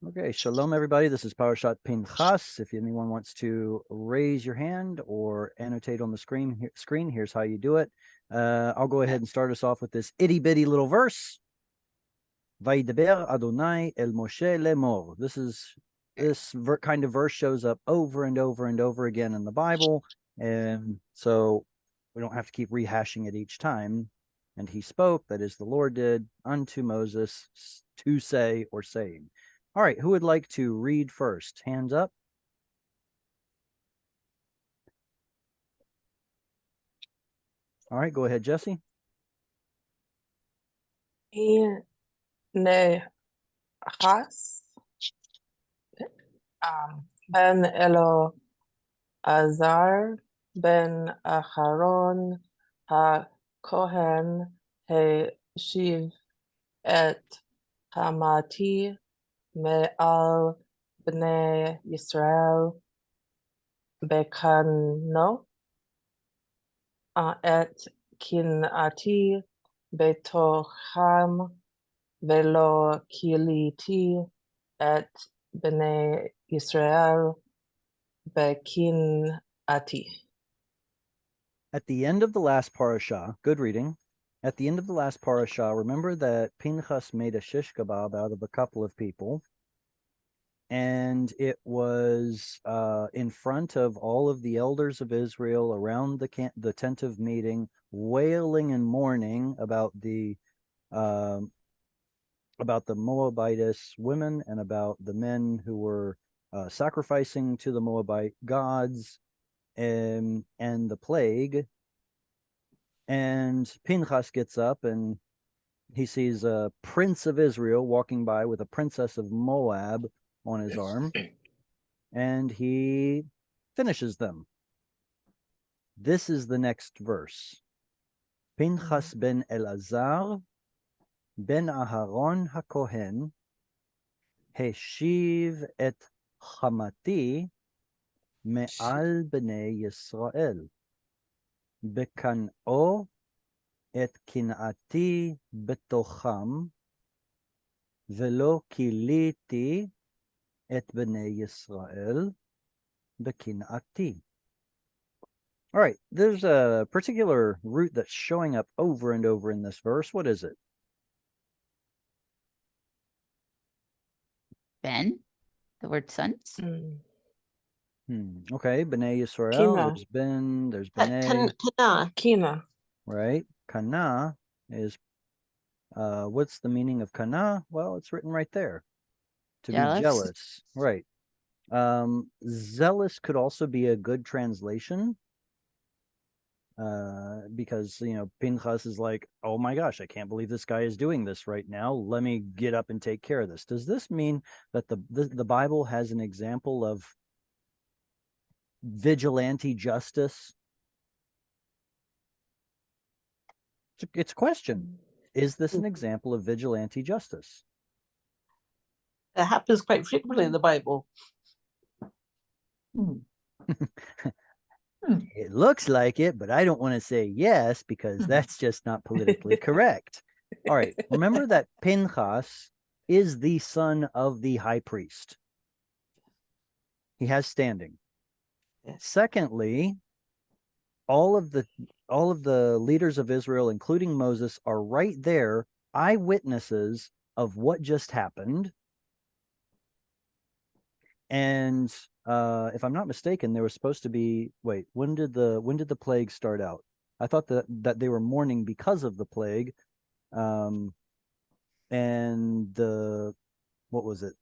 Okay, shalom everybody. This is Parashat Pinchas. If anyone wants to raise your hand or annotate on the screen, here's how you do it. I'll go ahead and start us off with this itty bitty little verse. Vaydaber Adonai el Moshe lemor. This kind of verse shows up over and over and over again in the Bible, and so we don't have to keep rehashing it each time. And he spoke, that is, the Lord did, unto Moses to say or saying. All right, who would like to read first? Hands up. All right, go ahead, Jesse. Pinchas ben Eleazar ben Aharon HaKohen Heshiv et Hamati me'al bnei Yisrael bekano et kinati betocham velo kiliti et bnei Yisrael bekinati. At the end of the last parasha, good reading. At the end of the last parasha, remember that Pinchas made a shish kebab out of a couple of people, and it was in front of all of the elders of Israel around the tent of meeting, wailing and mourning about the Moabitess women and about the men who were sacrificing to the Moabite gods and the plague. And Pinchas gets up and he sees a prince of Israel walking by with a princess of Moab on his arm, and he finishes them. This is the next verse. Pinchas ben Elazar ben Aharon HaKohen Heshiv et Hamati me'al bnei Yisrael bekan'o et kin'ati betocham velo kiliti et bnei Yisrael bekin'ati. All right, there's a particular root that's showing up over and over in this verse. What is it? Ben, the word sons. Okay, Bnei Yisrael. Kina. There's Bnei. Kina. Right. Kana is, what's the meaning of kana? Well, it's written right there. To Jealous. be jealous. Right. Zealous could also be a good translation. Because, Pinchas is like, oh my gosh, I can't believe this guy is doing this right now. Let me get up and take care of this. Does this mean that the Bible has an example of vigilante justice? It's a question. Is this an example of vigilante justice? It happens quite frequently in the Bible. It looks like it, but I don't want to say yes because that's just not politically correct. All right. Remember that Pinchas is the son of the high priest. He has standing. Secondly, all of the leaders of Israel, including Moses, are right there, eyewitnesses of what just happened. And if I'm not mistaken, there was supposed to be, wait, when did the plague start out? I thought that they were mourning because of the plague. And what was it?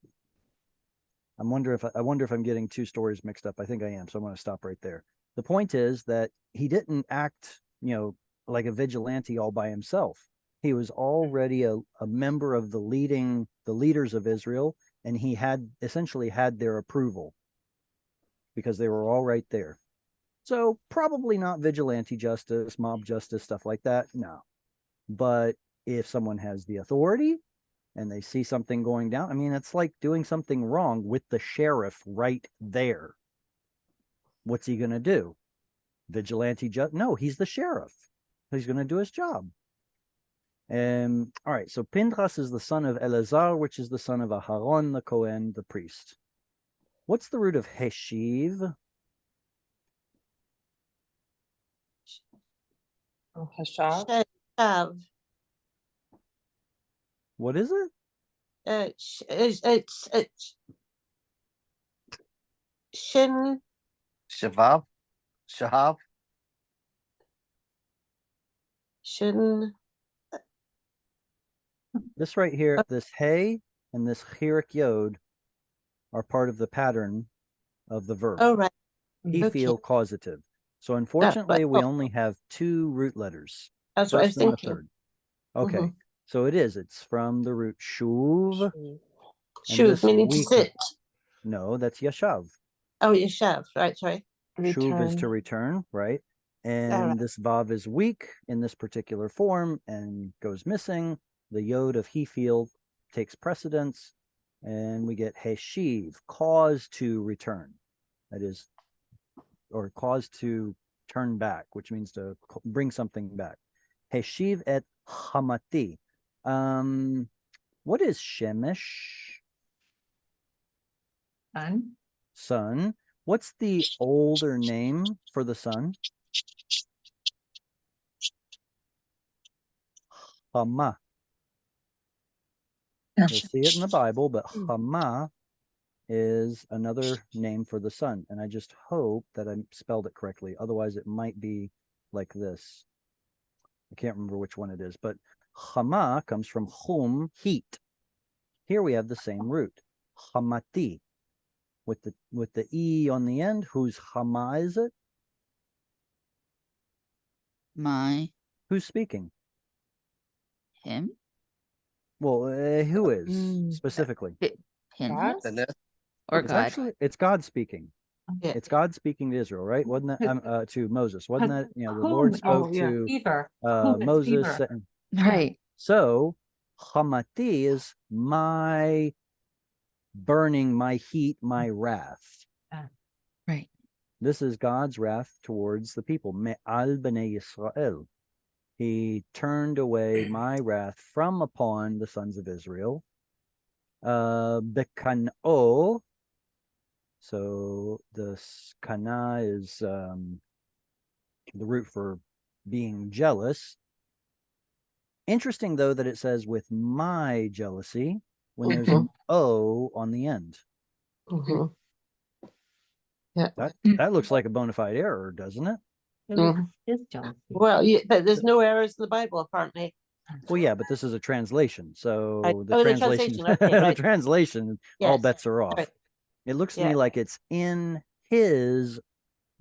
I wonder if I'm getting two stories mixed up. I think I am, so I'm going to stop right there. The point is that he didn't act, like a vigilante all by himself. He was already a member of the leaders of Israel, and he had essentially had their approval because they were all right there. So probably not vigilante justice, mob justice, stuff like that. No. But if someone has the authority and they see something going down, I mean, it's like doing something wrong with the sheriff right there. What's he going to do? Vigilante justice? No, he's the sheriff. He's going to do his job. All right, so Pinchas is the son of Eleazar, which is the son of Aharon, the Kohen, the priest. What's the root of Heshiv? Hashav. Shav. What is it? It's Shin. Shahav. Shin. This right here, this He and this Chirik Yod are part of the pattern of the verb. Oh, right. He Okay. feel causative. So unfortunately, we Oh. only have 2 root letters. That's what I was First and the thinking. third. Okay, Mhm. so it's from the root shuv. Shuv, meaning to week- sit. No, that's yashav. Oh, Yeshav. Right, sorry. Shuv is Return. to return, right? And Alright. this vav is weak in this particular form and goes missing. The yod of he field takes precedence, and we get heshiv, cause to return. That is, or cause to turn back, which means to bring something back. Heshiv et hamati. What is shemesh? Sun. Sun. What's the older name for the sun? Hama. You'll see it in the Bible, but Hama is another name for the sun. And I just hope that I spelled it correctly. Otherwise, it might be like this. I can't remember which one it is, but Hama comes from hum, heat. Here we have the same root, Hamati, with the E on the end. Whose Hama is it? My. Who's speaking? Him. Well, who is Mm. specifically? Pinchas. The nest. Or It's God. actually, it's God speaking. Yeah. It's God speaking to Israel, right? Wasn't that to Moses? Wasn't that, the Lord Whom? spoke Oh, yeah. to Fever. Whom is Moses? fever. Right. So Hamati is my burning, my heat, my wrath. Right. This is God's wrath towards the people. Me'al b'nei Yisrael. He turned away my wrath from upon the sons of Israel. Bekan'o. So the kana is the root for being jealous. Interesting, though, that it says with my jealousy when there's an O on the end. Mhm. Yeah. That looks like a bona fide error, doesn't it? Mhm. His jealousy. Well, but there's no errors in the Bible, apparently. Well, yeah, but this is a translation. So the the translation, translation, okay, the right. translation, all Yes, bets are off. right. It looks to Yeah. me like it's in his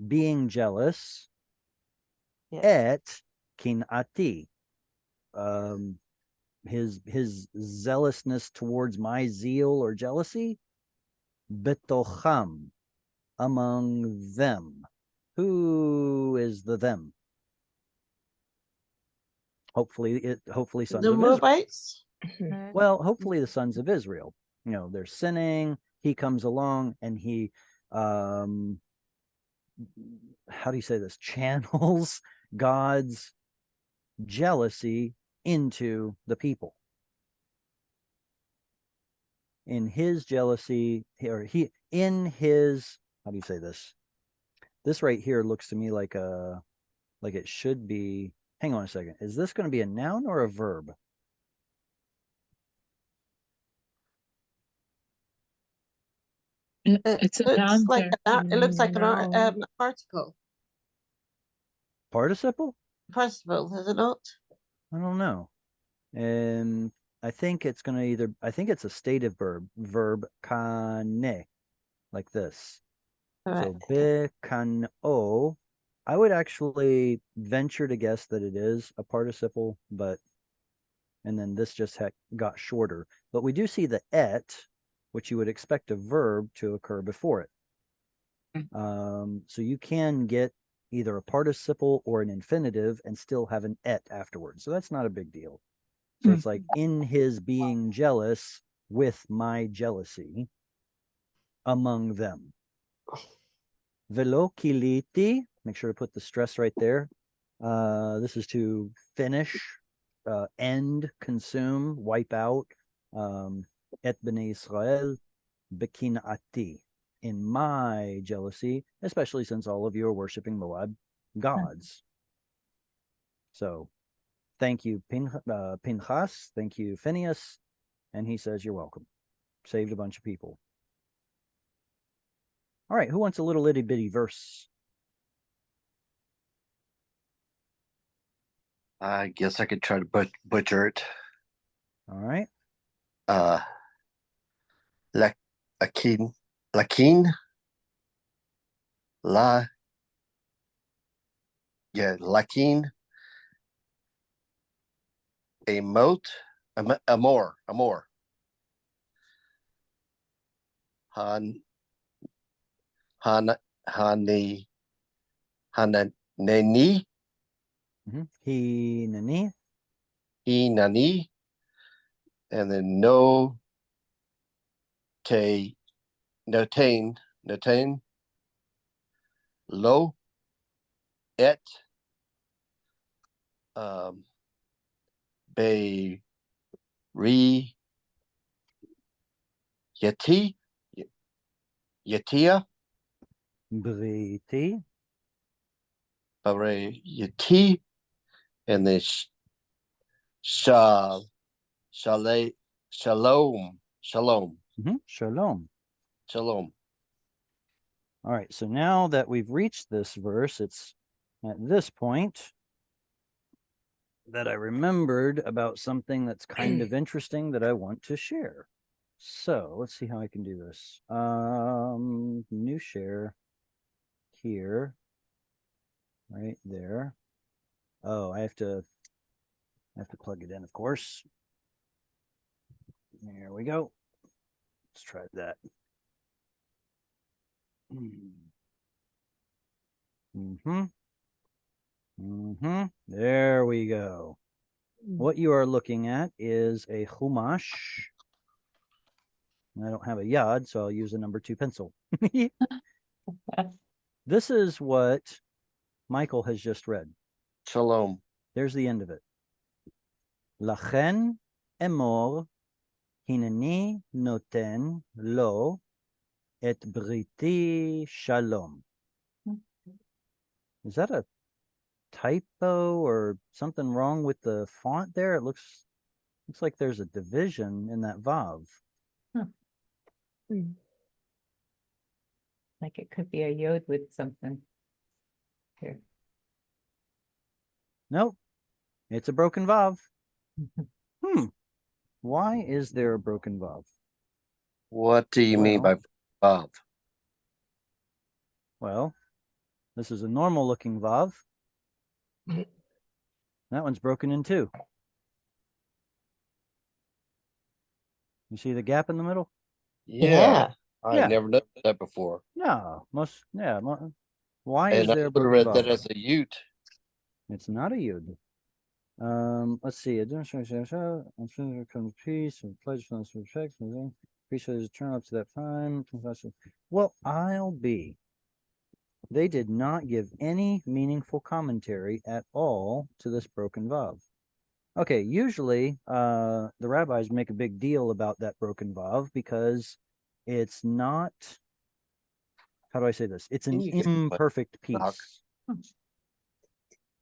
being jealous Yeah. et kinati. His zealousness towards my zeal or jealousy, betocham, among them. Who is the them? Hopefully sons The of Israel. Moabites? Well, hopefully the sons of Israel. They're sinning. He comes along and he how do you say this? Channels God's jealousy into the people. In his jealousy, or in his, how do you say this? This right here looks to me like it should be. Hang on a second. Is this going to be a noun or a verb? It's a noun. It looks like No. an article. Participle? Participle, is it not? I don't know. And I think it's going to I think it's a stative verb kane, like this. All So right. bekano. I would actually venture to guess that it is a participle, and then this just got shorter. But we do see the et, which you would expect a verb to occur before it. So you can get either a participle or an infinitive and still have an et afterwards. So that's not a big deal. So it's like in his being jealous with my jealousy among them. Velo kiliti, make sure to put the stress right there. This is to finish end, consume, wipe out. Et b'nei Israel bekinati, in my jealousy, especially since all of you are worshiping Moab gods. So thank you, Pinchas. Thank you, Phineas. And he says, you're welcome. Saved a bunch of people. All right, who wants a little itty bitty verse? I guess I could try to butcher it. All right. Lakin, Lakin, Amor, Haneni, Hinani. Inani, and then notain, lo, et, be, re, yetia, Briti. bare, yeti, and then shalom. Shalom. Shalom. All right, so now that we've reached this verse, it's at this point that I remembered about something that's kind of interesting that I want to share. So let's see how I can do this. New share here, right there. Oh, I have to plug it in, of course. There we go. Let's try that. There we go. What you are looking at is a chumash. I don't have a yad, so I'll use a number 2 pencil. This is what Michael has just read. Shalom. There's the end of it. Lachen emor hineni noten lo et briti shalom. Is that a typo or something wrong with the font there? It looks like there's a division in that vav. Like it could be a yod with something here. Nope, it's a broken vav. Why is there a broken vav? What do you mean by vav? Well, this is a normal looking vav. That one's broken in 2. You see the gap in the middle? Yeah. I Yeah. never noticed that before. No, why is And there I a would have broken read vav? that as a ute. It's not a yud. Let's see. Comes peace and pledge for respect. Peace is turn up to that time. Well, I'll be. They did not give any meaningful commentary at all to this broken vav. Okay, usually the rabbis make a big deal about that broken vav because it's not, how do I say this? It's an imperfect piece.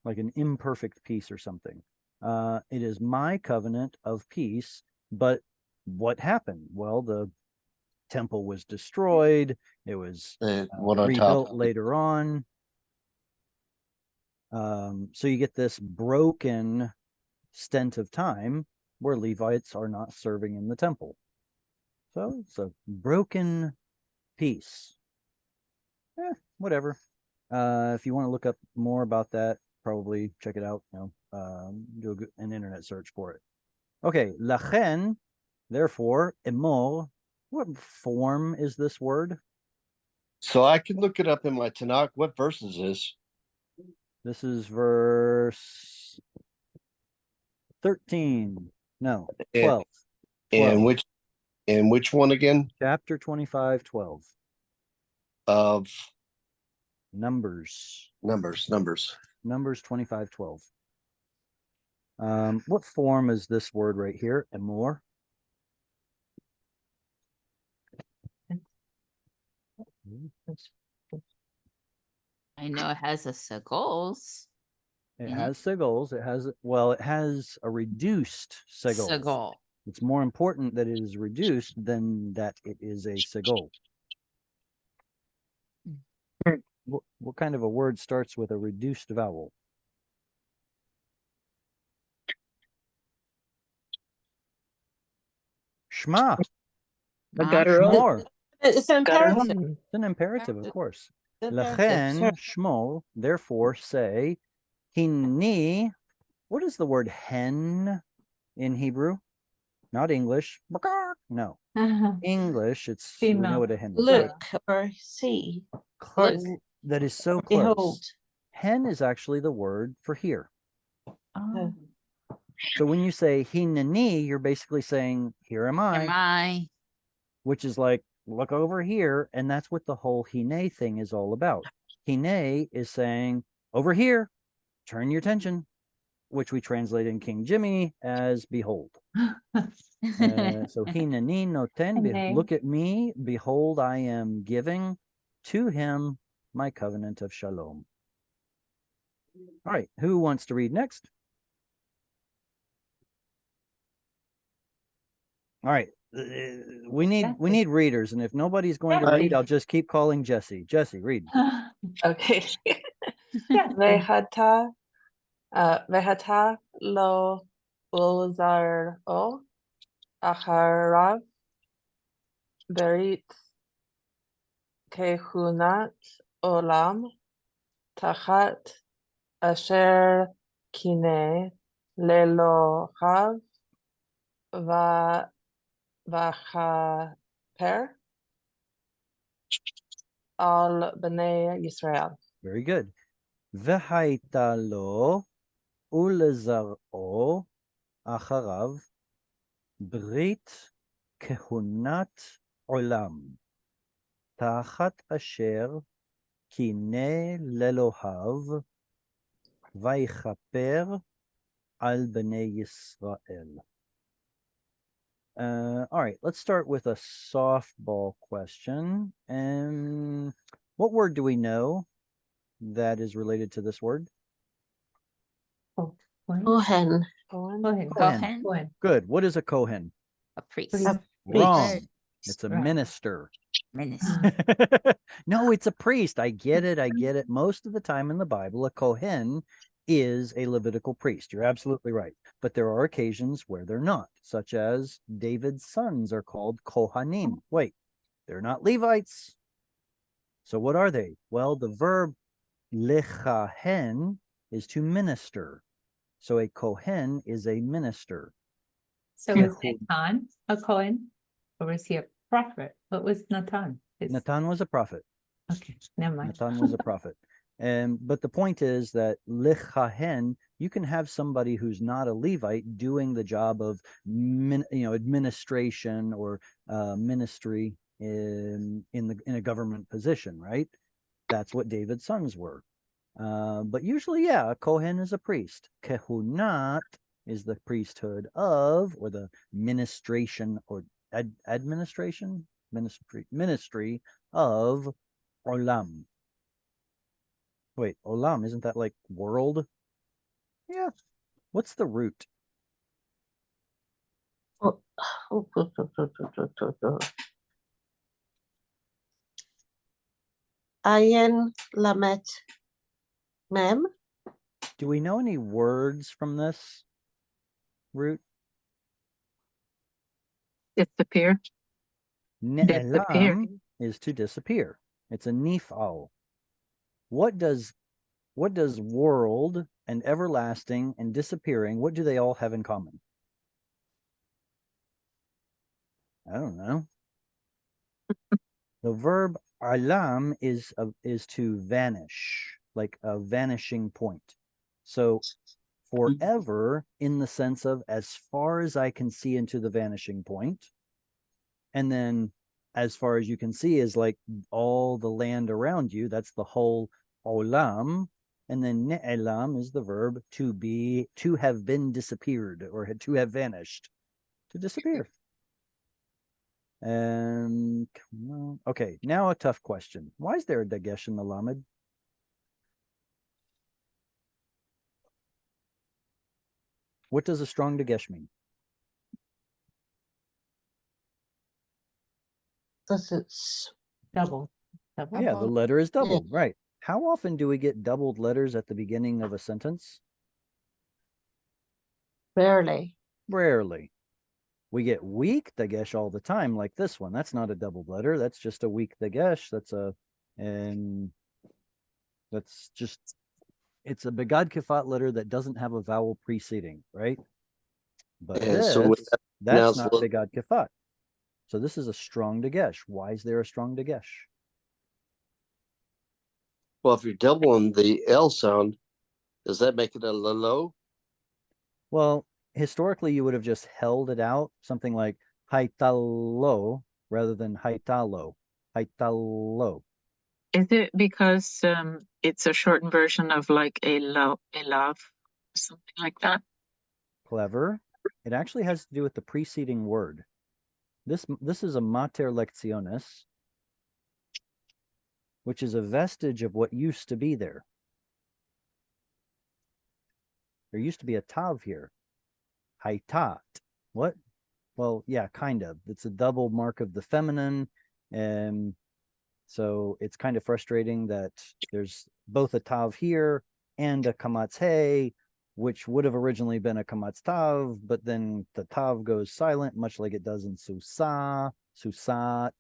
Like an imperfect piece or something. It is my covenant of peace, but what happened? Well, the temple was destroyed. It was One on rebuilt top. later on. So you get this broken stent of time where Levites are not serving in the temple. So it's a broken piece. Whatever. If you want to look up more about that, probably check it out. Do an internet search for it. Okay, lachen, therefore, emor. What form is this word? So I can look it up in my Tanakh. What verse is this? This is verse 13. No, 12. And which one again? Chapter 25, 12. Of Numbers. Numbers. Numbers 25, 12. What form is this word right here? Emor. I know it has a segals. It In it? has sigils. It has a reduced sigil. Segal. It's more important that it is reduced than that it is a sigil. What kind of a word starts with a reduced vowel? Shema. Shmor. It's an imperative. It's an imperative, of course. Imperative, Lechen, sorry. shmor, therefore say, hinni. What is the word hen in Hebrew? Not English. No. English, we know Female. what a hen is. Look or see. Close. Look. That is so close. Behold. Hen is actually the word for here. Oh. So when you say hinani, you're basically saying, here am Am I? which is like, look over here. And that's what the whole hine thing is all about. Hine is saying, over here, turn your attention, which we translate in King Jimmy as behold. So hinani noten, Hine. look at me, behold, I am giving to him my covenant of shalom. All right, who wants to read next? All right, we need readers, and if nobody's going to Jesse. read, I'll just keep calling Jesse. Jesse, read. Okay. Yeah. Vehata, vehata lo ulzaro acharav berit kehunat olam tachat asher kine lelohav va vachaper al bnei Yisrael. Very good. V'haita lo ulezar'o acharav brit kehunat olam tachat asher kine lelohav vaychaper al bnei Yisrael. All right, let's start with a softball question. What word do we know that is related to this word? Kohen. Cohen. Kohen. Kohen. Good. What is a Kohen? A priest. Priest. Wrong. Priest. It's a Right. minister. Minister. No, it's a priest. I get it. Most of the time in the Bible, a Kohen is a Levitical priest. You're absolutely right. But there are occasions where they're not, such as David's sons are called Kohanim. Wait, they're not Levites. So what are they? Well, the verb lechahen is to minister. So a Kohen is a minister. So is Natan a Kohen? Or was he a prophet? What was Natan? Natan was a prophet. Okay, never mind. Natan was a prophet. But the point is that lechahen, you can have somebody who's not a Levite doing the job of administration or ministry in a government position, right? That's what David's sons were. But usually, yeah, a Kohen is a priest. Kehunat is the priesthood of, or the ministration or ministry of Olam. Wait, Olam, isn't that like world? Yeah. What's the root? Ayin Lamet Mem. Do we know any words from this root? Disappear. Disappear. Ne'elam is to disappear. It's a nifal. What does world and everlasting and disappearing, what do they all have in common? I don't know. The verb alam is to vanish, like a vanishing point. So forever in the sense of as far as I can see into the vanishing point. And then as far as you can see is like all the land around you. That's the whole olam. And then ne'elam is the verb to have been disappeared or to have vanished, to disappear. And okay, now a tough question. Why is there a dagesh in the lamed? What does a strong dagesh mean? Because it's Double. Double. Yeah, the letter is doubled, right? How often do we get doubled letters at the beginning of a sentence? Rarely. Rarely. We get weak dagesh all the time, like this one. That's not a doubled letter. That's just a weak dagesh. And that's just, it's a begad kifat letter that doesn't have a vowel preceding, right? But And so that's now not begad kifat. So this is a strong dagesh. Why is there a strong dagesh? well, if you're doubling the L sound, does that make it a low? Well, historically, you would have just held it out, something like haitalo rather than haitalo. Haitalo. Is it because it's a shortened version of like a love, something like that? Clever. It actually has to do with the preceding word. This is a mater lectionis, which is a vestige of what used to be there. There used to be a tav here. Haitat. What? Well, yeah, kind of. It's a double mark of the feminine. And so it's kind of frustrating that there's both a tav here and a kamatz hey, which would have originally been a kamatz tav, but then the tav goes silent, much like it does in susa. Susat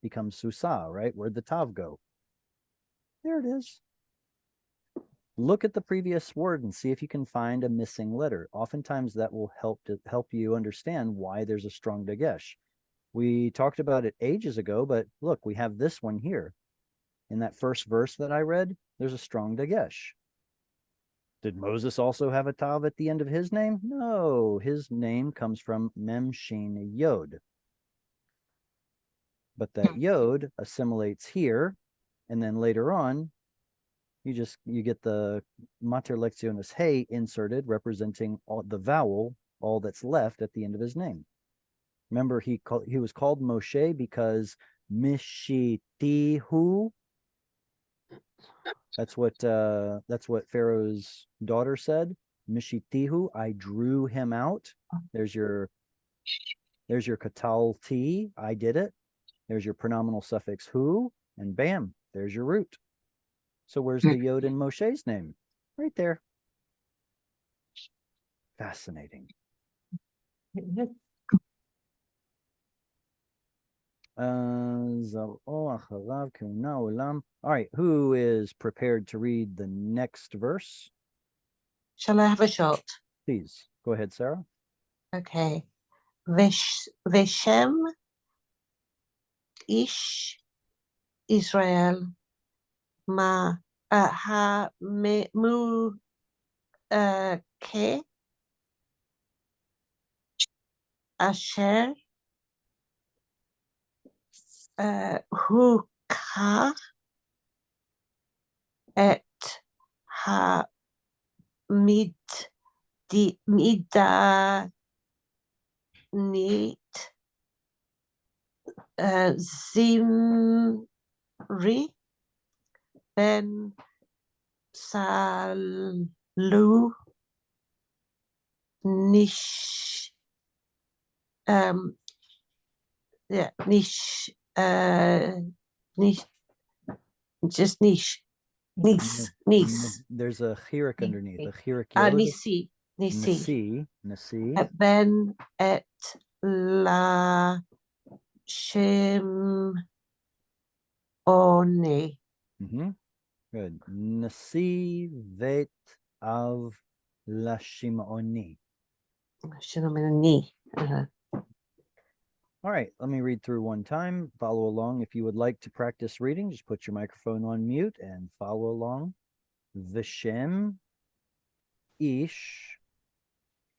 becomes susa, right? Where'd the tav go? There it is. Look at the previous word and see if you can find a missing letter. Oftentimes that will help you understand why there's a strong dagesh. We talked about it ages ago, but look, we have this one here. In that first verse that I read, there's a strong dagesh. Did Moses also have a tav at the end of his name? No, his name comes from mem shin yod. But that yod assimilates here, and then later on, you get the mater lectionis hey inserted, representing the vowel, all that's left at the end of his name. Remember, he was called Moshe because Mishitihu. That's what Pharaoh's daughter said. Mishitihu, I drew him out. There's your katal t, I did it. There's your pronominal suffix hu, and bam, there's your root. So where's the yod in Moshe's name? Right there. Fascinating. All right, who is prepared to read the next verse? Shall I have a shot? Please go ahead, Sarah. Okay. Vishem ish Israel ma ha me mu ke asher huka et ha midanit Zimri ben Salu Nish Nish Nish just Nish Nis There's a chirik underneath. A chirik Nisi Nasi. Ben et La Shim Oni. Good. Nasi vet av lashimoni. Shimoni. All right, let me read through one time. Follow along. If you would like to practice reading, just put your microphone on mute and follow along. Vishem ish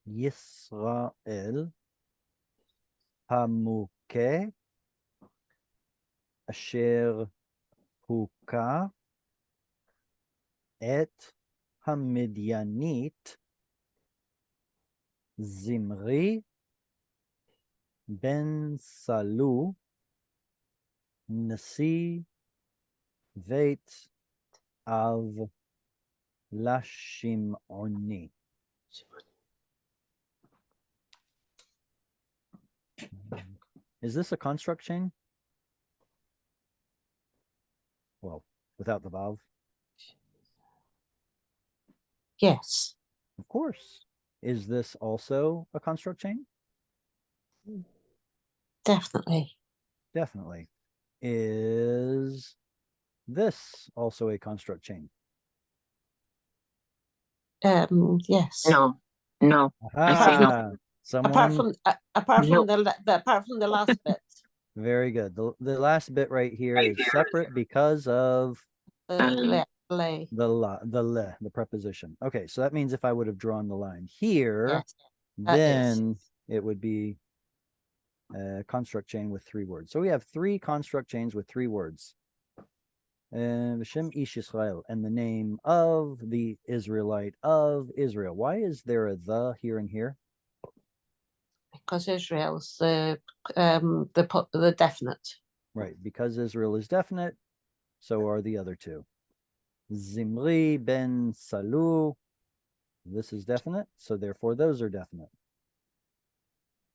Yisrael hamuke asher huka et Hamidyanit Zimri ben Salu Nasi Veit Av Lashimoni. Is this a construct chain? Well, without the vav. Yes, Of course. Is this also a construct chain? definitely. Definitely. Is this also a construct chain? Yes. No, no. I say no. Ah, someone. Apart No. from the last bit, Very good. The last bit right here is separate because of lay. the preposition. Okay, so that means if I would have drawn the line here, Yes, that is. then it would be a construct chain with 3 words. So we have 3 construct chains with 3 words. Shem Ish Israel, and the name of the Israelite of Israel. Why is there a the here and here? Because Israel's the definite. Right, because Israel is definite, so are the other 2. Zimri ben Salu, this is definite, so therefore those are definite.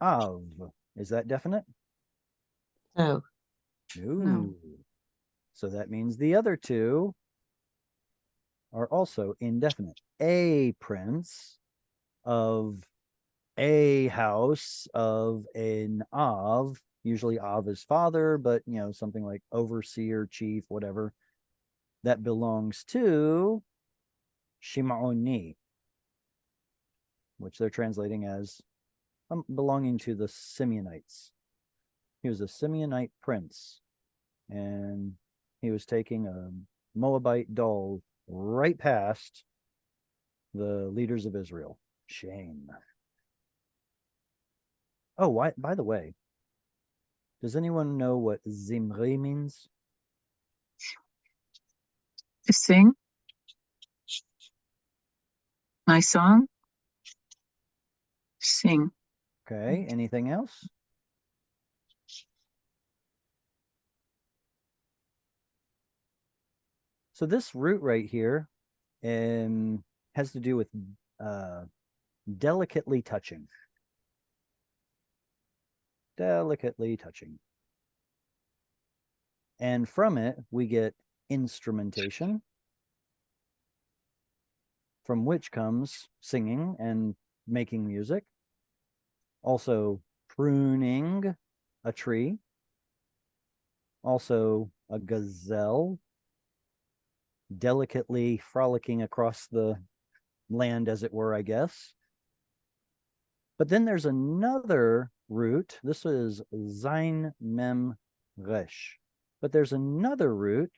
Av, is that definite? No. No. So that means the other 2 are also indefinite. A prince of a house of an Av, usually Av is father, but something like overseer, chief, whatever, that belongs to Shimoni, which they're translating as belonging to the Simeonites. He was a Simeonite prince, and he was taking a Moabite doll right past the leaders of Israel. Shame. Oh, by the way, does anyone know what Zimri means? To sing my song. Sing. Okay, anything else? So this root right here has to do with delicately touching. Delicately touching. And from it, we get instrumentation, from which comes singing and making music. Also pruning a tree. Also a gazelle delicately frolicking across the land, as it were, I guess. But then there's another root. This is Zain Mem Resh. But there's another root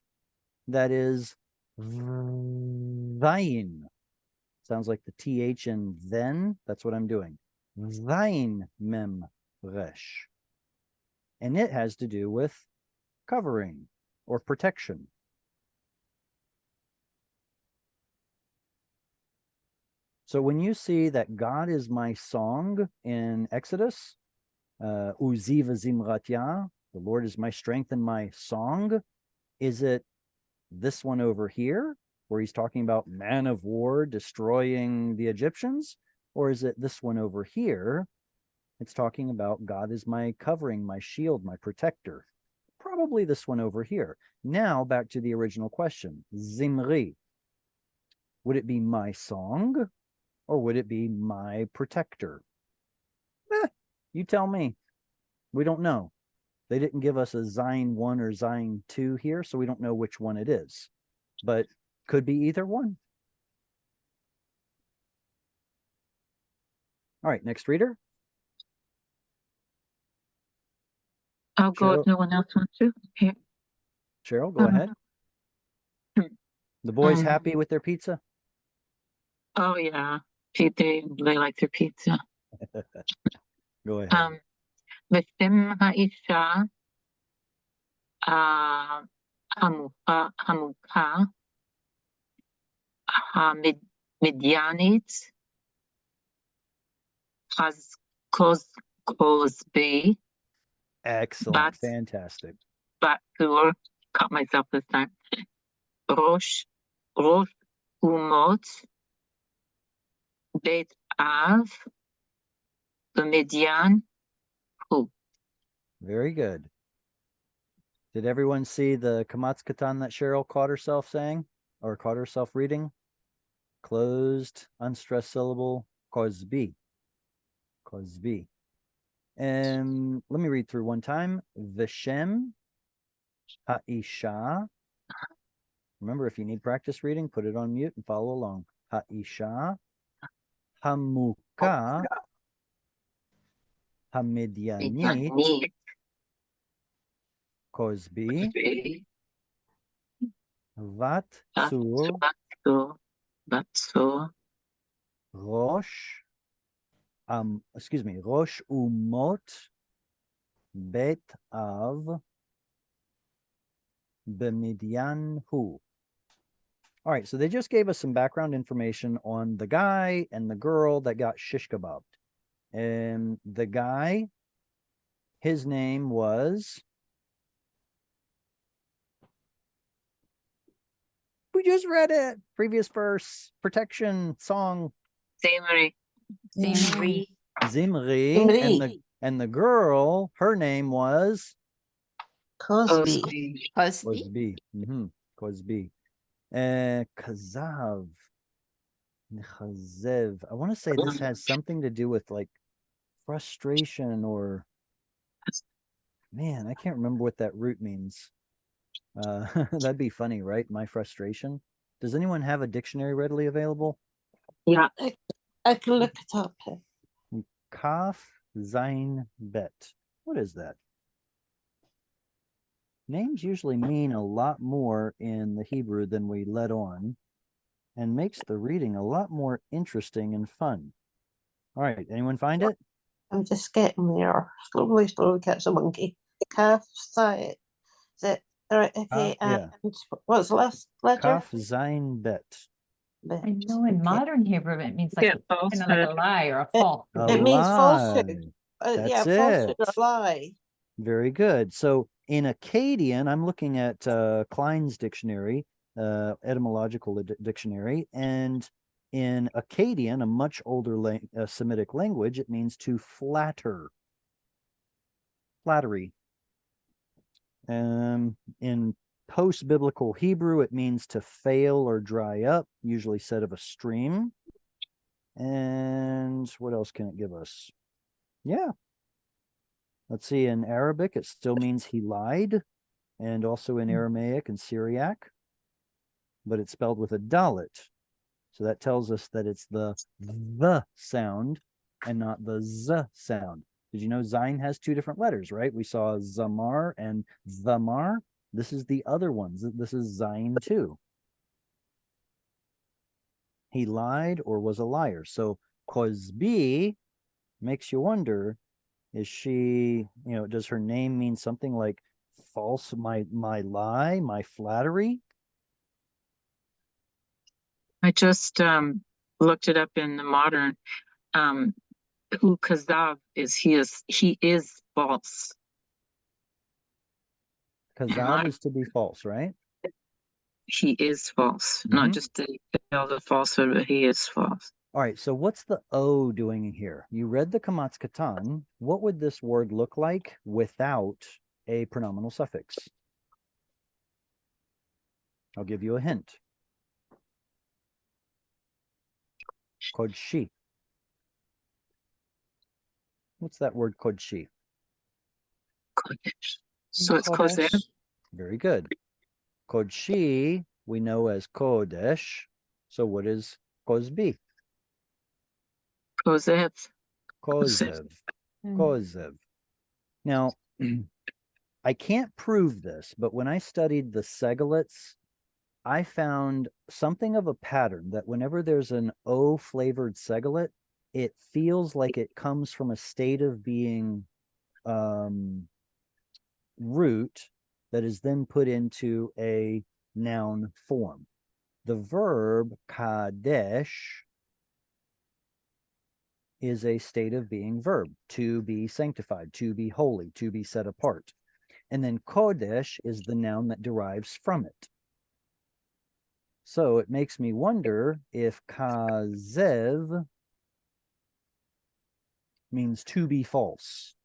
that is Vayin. Sounds like the TH in then. That's what I'm doing. Vayin Mem Resh. And it has to do with covering or protection. So when you see that God is my song in Exodus, Uziva Zimratya, the Lord is my strength and my song, is it this one over here, where he's talking about man of war destroying the Egyptians? Or is it this one over here? It's talking about God is my covering, my shield, my protector. Probably this one over here. Now back to the original question. Zimri. Would it be my song? Or would it be my protector? You tell me. We don't know. They didn't give us a Zayin 1 or Zayin 2 here, so we don't know which one it is. But could be either one. All right, next reader. I'll go Cheryl. if no one else wants to. Okay. Cheryl, go ahead. The boys happy with their pizza? Oh yeah, they like their pizza. Go ahead. ושם האישה המוכה, Midianit, Cosby, Excellent. Bat, Fantastic. Batur, cut myself this time. Rosh Umot, Beit Av, the Midian, who? Very good. Did everyone see the Kamatz Katan that Cheryl caught herself saying or caught herself reading? Closed, unstressed syllable, Cosby. Cosby. And let me read through one time. Vishem Ha'isha. Remember, if you need practice reading, put it on mute and follow along. Ha'isha Hamuka Hamidyanit Midianit, Cosby Vat Zur Batsur, Rosh Rosh Umot Bet Av B'Midyan Hu. All right, so they just gave us some background information on the guy and the girl that got shish kebabbed. And the guy, his name was, we just read it, previous verse, protection song, Zimri, Zimri. Zimri, and the girl, her name was Cosby. Cosby. Cosby. Kazav. Chazev. I want to say this has something to do with like frustration or, man, I can't remember what that root means. That'd be funny, right? My frustration. Does anyone have a dictionary readily available? yeah, I can look it up. Kaf Zain Bet. What is that? Names usually mean a lot more in the Hebrew than we let on, and makes the reading a lot more interesting and fun. All right, anyone find it? I'm just getting there. Slowly catch the monkey. Calf side. Is it all right? Okay. Yeah. And what's the last letter? Kaf Zain Bet. Bet. I know in Okay. modern Hebrew it means like yeah, kind of like a lie or a false. It means falsehood. Lie. Yeah, That's falsehood or it. lie. Very good. So in Akkadian, I'm looking at Klein's dictionary, etymological dictionary, and in Akkadian, a much older Semitic language, it means to flatter. Flattery. In post-biblical Hebrew, it means to fail or dry up, usually said of a stream. And what else can it give us? Yeah. Let's see, in Arabic, it still means he lied, and also in Aramaic and Syriac, but it's spelled with a dalet. So that tells us that it's the sound and not the z sound. Did you know Zain has two different letters, right? We saw Zamar and Zamar. This is the other one. This is Zain too. He lied or was a liar. So Cosby makes you wonder, is she, does her name mean something like false, my lie, my flattery? I just looked it up in the modern. Who Kazav is he is false. Kazav is to be false, right? He is false, not just to tell the falsehood, but he is false. All right, so what's the O doing here? You read the Kamatz Katan. What would this word look like without a pronominal suffix? I'll give you a hint. Kodshi. What's that word Kodshi? Kodesh. So it's Kodesh. Kodesh. Very good. Kodshi we know as Kodesh. So what is Kozbi? Kozev. Kozev. Kozev. Now, I can't prove this, but when I studied the segolets, I found something of a pattern that whenever there's an O flavored segolet, it feels like it comes from a state of being root that is then put into a noun form. The verb kadesh is a state of being verb, to be sanctified, to be holy, to be set apart. And then kodesh is the noun that derives from it. So it makes me wonder if kazev means to be false,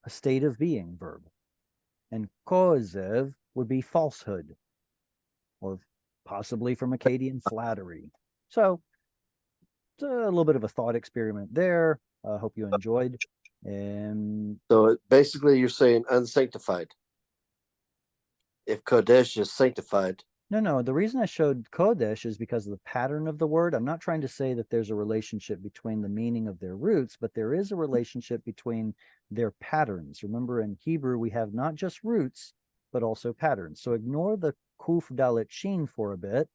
a state of being verb. And kozev would be falsehood, or possibly from Akkadian flattery. So it's a little bit of a thought experiment there. I hope you enjoyed. And So basically, you're saying unsanctified. If Kodesh is sanctified, no, the reason I showed Kodesh is because of the pattern of the word. I'm not trying to say that there's a relationship between the meaning of their roots, but there is a relationship between their patterns. Remember, in Hebrew, we have not just roots, but also patterns. So ignore the Kuf Dalet Shin for a bit,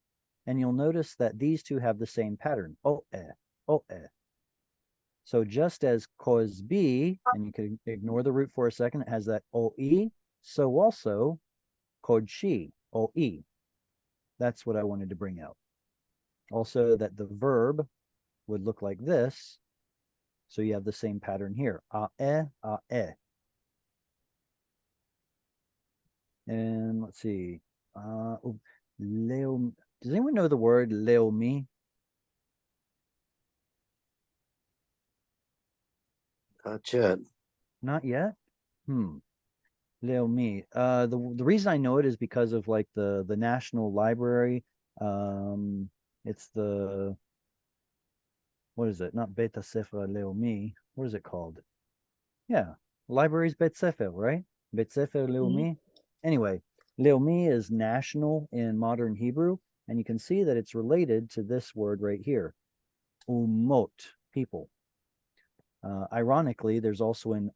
and you'll notice that these two have the same pattern. O-eh, O-eh. So just as Kozbi, and you can ignore the root for a second, it has that O-E, so also Kodshi, O-E. That's what I wanted to bring out. Also, that the verb would look like this. So you have the same pattern here. A-eh, a-eh. And let's see. Leo. Does anyone know the word leomi? not yet. Not yet? Leomi. The reason I know it is because of like the National Library. It's the, what is it? Not Beta Sefer Leomi. What is it called? Yeah, library's Bet Sefer, right? Bet Sefer Leomi. Anyway, Leomi is national in modern Hebrew, and you can see that it's related to this word right here, umot, people. Ironically, there's also an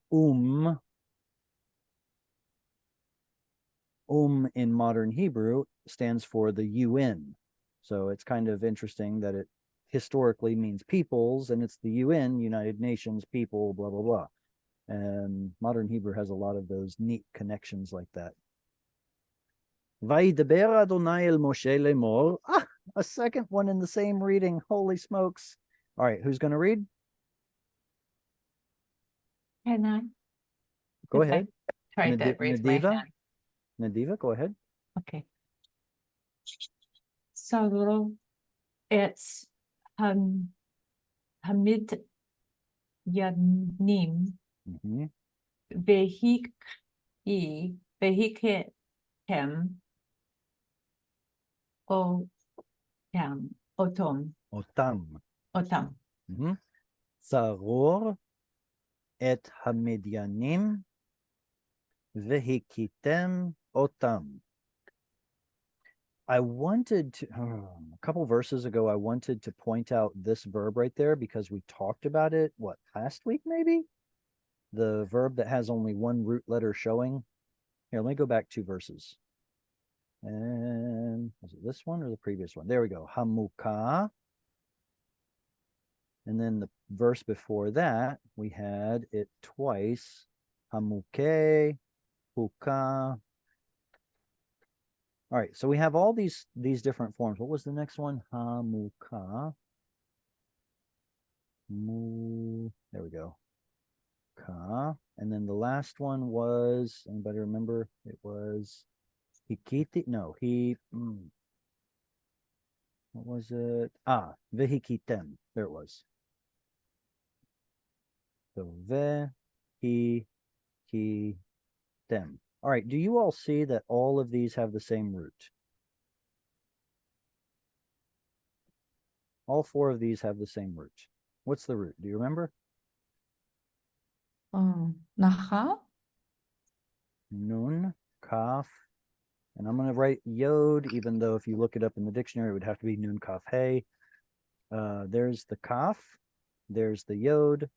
in modern Hebrew stands for the UN. So it's kind of interesting that it historically means peoples, and it's the UN, United Nations, people, blah, blah, blah. And modern Hebrew has a lot of those neat connections like that. Vaidaber Adonai el Moshe lemor. Ah, a second one in the same reading. Holy smokes. All right, who's going to read? Can I? Go If I ahead. tried to raise my Nadiva? hand. Nadiva, go ahead. Okay. So it's Hamid Yanim Mhm. Vehikem Otam. Otam. Tzaror et hamidyanim vehikitem otam. I wanted to, a couple verses ago, I wanted to point out this verb right there because we talked about it, what, last week maybe? The verb that has only one root letter showing. Here, let me go back 2 verses. And was it this one or the previous one? There we go. Hamuka. And then the verse before that, we had it twice. Hamuke, huka. All right, so we have all these different forms. What was the next one? Hamuka. There we go. Ka. And then the last one was, anybody remember? It was hikiti. No, what was it? Vehikitem. There it was. So ve, he, them. All right, do you all see that all of these have the same root? All 4 of these have the same root. What's the root? Do you remember? Nacha? Nun, kaf, and I'm going to write yod, even though if you look it up in the dictionary, it would have to be nun, kaf, hey. There's the kaf, there's the yod,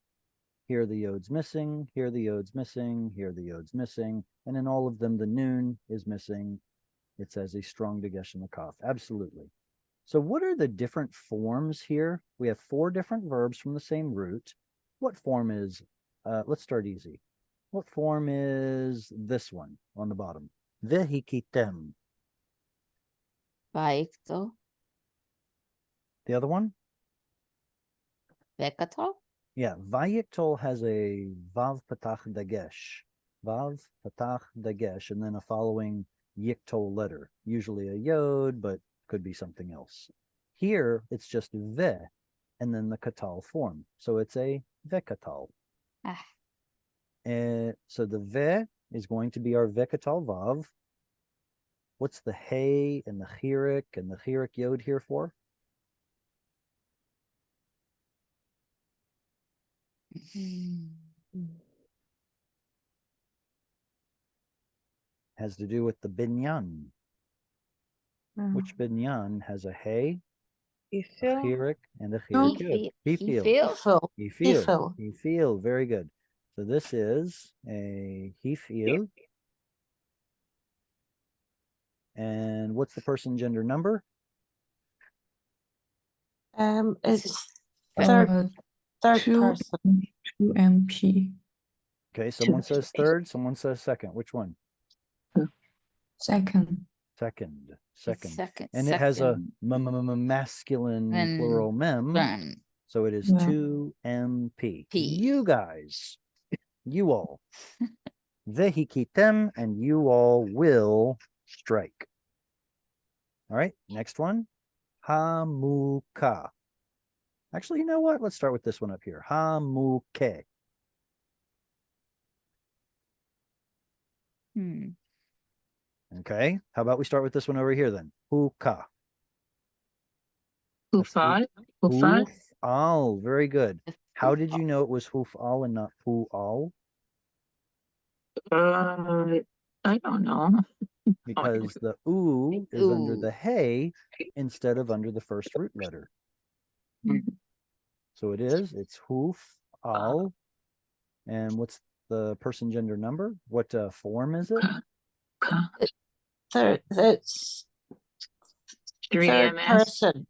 here the yod's missing, here the yod's missing, here the yod's missing, and in all of them, the nun is missing. It says a strong dagesh in the kaf. Absolutely. So what are the different forms here? We have 4 different verbs from the same root. What form is, let's start easy. What form is this one on the bottom? Vehikitem. Vaikto. The other one? Vekatal? Yeah, Vayiktol has a Vav Patach Dagesh. Vav Patach Dagesh, and then a following Yiktol letter, usually a Yod, but could be something else. Here, it's just Ve, and then the Katal form. So it's a Vekatal. Ah. So the Ve is going to be our Vekatal Vav. What's the Hey and the Chirik and the Chirik Yod here for? Has to do with the binyan. Which binyan has a Hey, You a feel? Chirik, and a No. Chirik Yod? He Hefil. feels? Phil. Hefil. Hefil. Hefil. Very good. So this is a Hefil. And what's the person gender number? It's Uh, third two, person. 2 MP. Okay, someone says third, someone says second. Which one? Second. Second. It's Second. second. And it has a second. masculine And plural mem. Run. So it is Yeah. 2 MP. P. You guys, you all. Vehikitem, and you all will strike. All right, next one. Hamuka. Actually, you know what? Let's start with this one up here. Hamuke. Hmm. Okay. How about we start with this one over here then? Huka. That's Ufal. Ufal. Hufal. Very good. How did you know it was hufal and not hual? I don't know. Because the u is under Ooh. the hey instead of under the first root letter. Mhm. So it's hufal. And what's the person gender number? What form is it? It's Three third MS. person.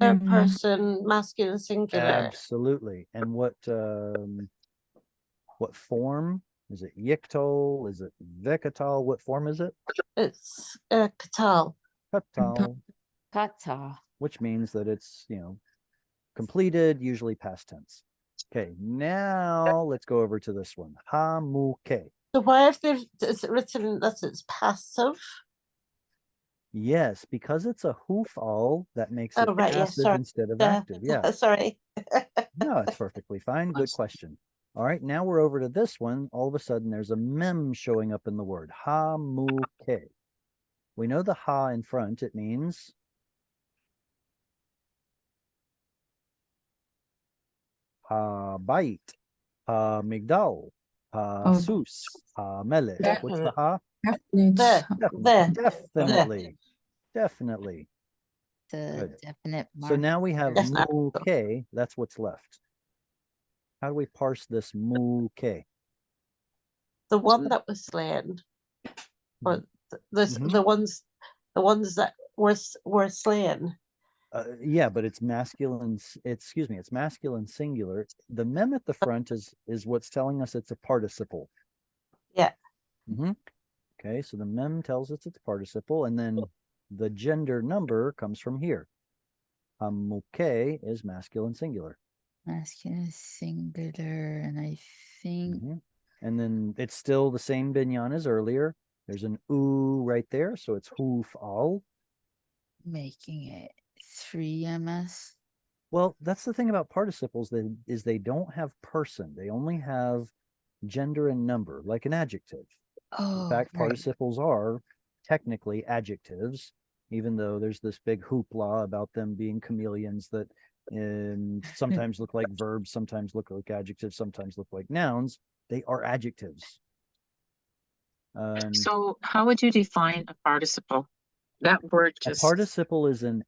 Third person, masculine singular. Absolutely. And what form? Is it Yiktol? Is it Vekatal? What form is it? It's Katal. Katal, Kata. which means that it's, completed, usually past tense. Okay, now let's go over to this one. Hamuke. So why if it's written that it's passive? Yes, because it's a hufal, that makes it Oh right, yes, passive sorry. instead of active. Yeah. Sorry. No, it's perfectly fine. Good question. All right, now we're over to this one. All of a sudden, there's a mem showing up in the word. Hamuke. We know the ha in front. It means ha bait, ha migdal, ha sus, ha melech. What's the ha? Definitely. Definitely. The Good. definite So mark. now we have Yes, I- muke. That's what's left. How do we parse this muke? The one that was slain, or Mhm. the ones that were slain. Yeah, but it's masculine. It's masculine singular. The mem at the front is what's telling us it's a participle. Yeah. Okay, so the mem tells us it's participle, and then the gender number comes from here. Hamuke is masculine singular. Masculine singular, and I think And then it's still the same binyan as earlier. There's an u right there, so it's hufal. making it 3 MS. Well, that's the thing about participles is they don't have person. They only have gender and number, like an adjective. Oh, In fact, right. participles are technically adjectives, even though there's this big hoopla about them being chameleons that sometimes look like verbs, sometimes look like adjectives, sometimes look like nouns. They are adjectives. So how would you define a participle? That word A just participle is a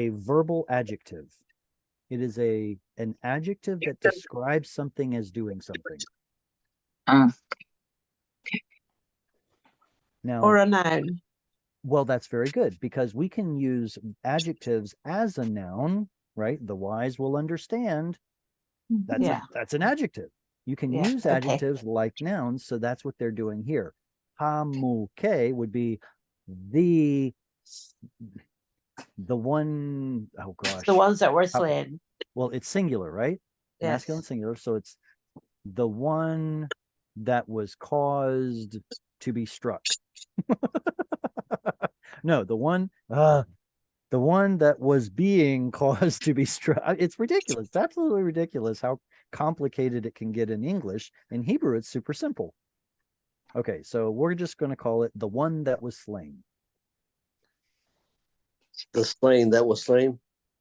verbal adjective. It is an adjective that describes something as doing something. Now, Or a noun. well, that's very good because we can use adjectives as a noun, right? The wise will understand. That's an adjective. You can Yeah, use okay. adjectives like nouns, so that's what they're doing here. Hamuke would be the The one, oh gosh. The ones that were How- slain. Well, it's singular, right? Yes. Masculine singular. So it's the one that was caused to be struck. No, the one that was being caused to be struck. It's ridiculous. It's absolutely ridiculous how complicated it can get in English. In Hebrew, it's super simple. Okay, so we're just going to call it the one that was slain. The slain that was slain.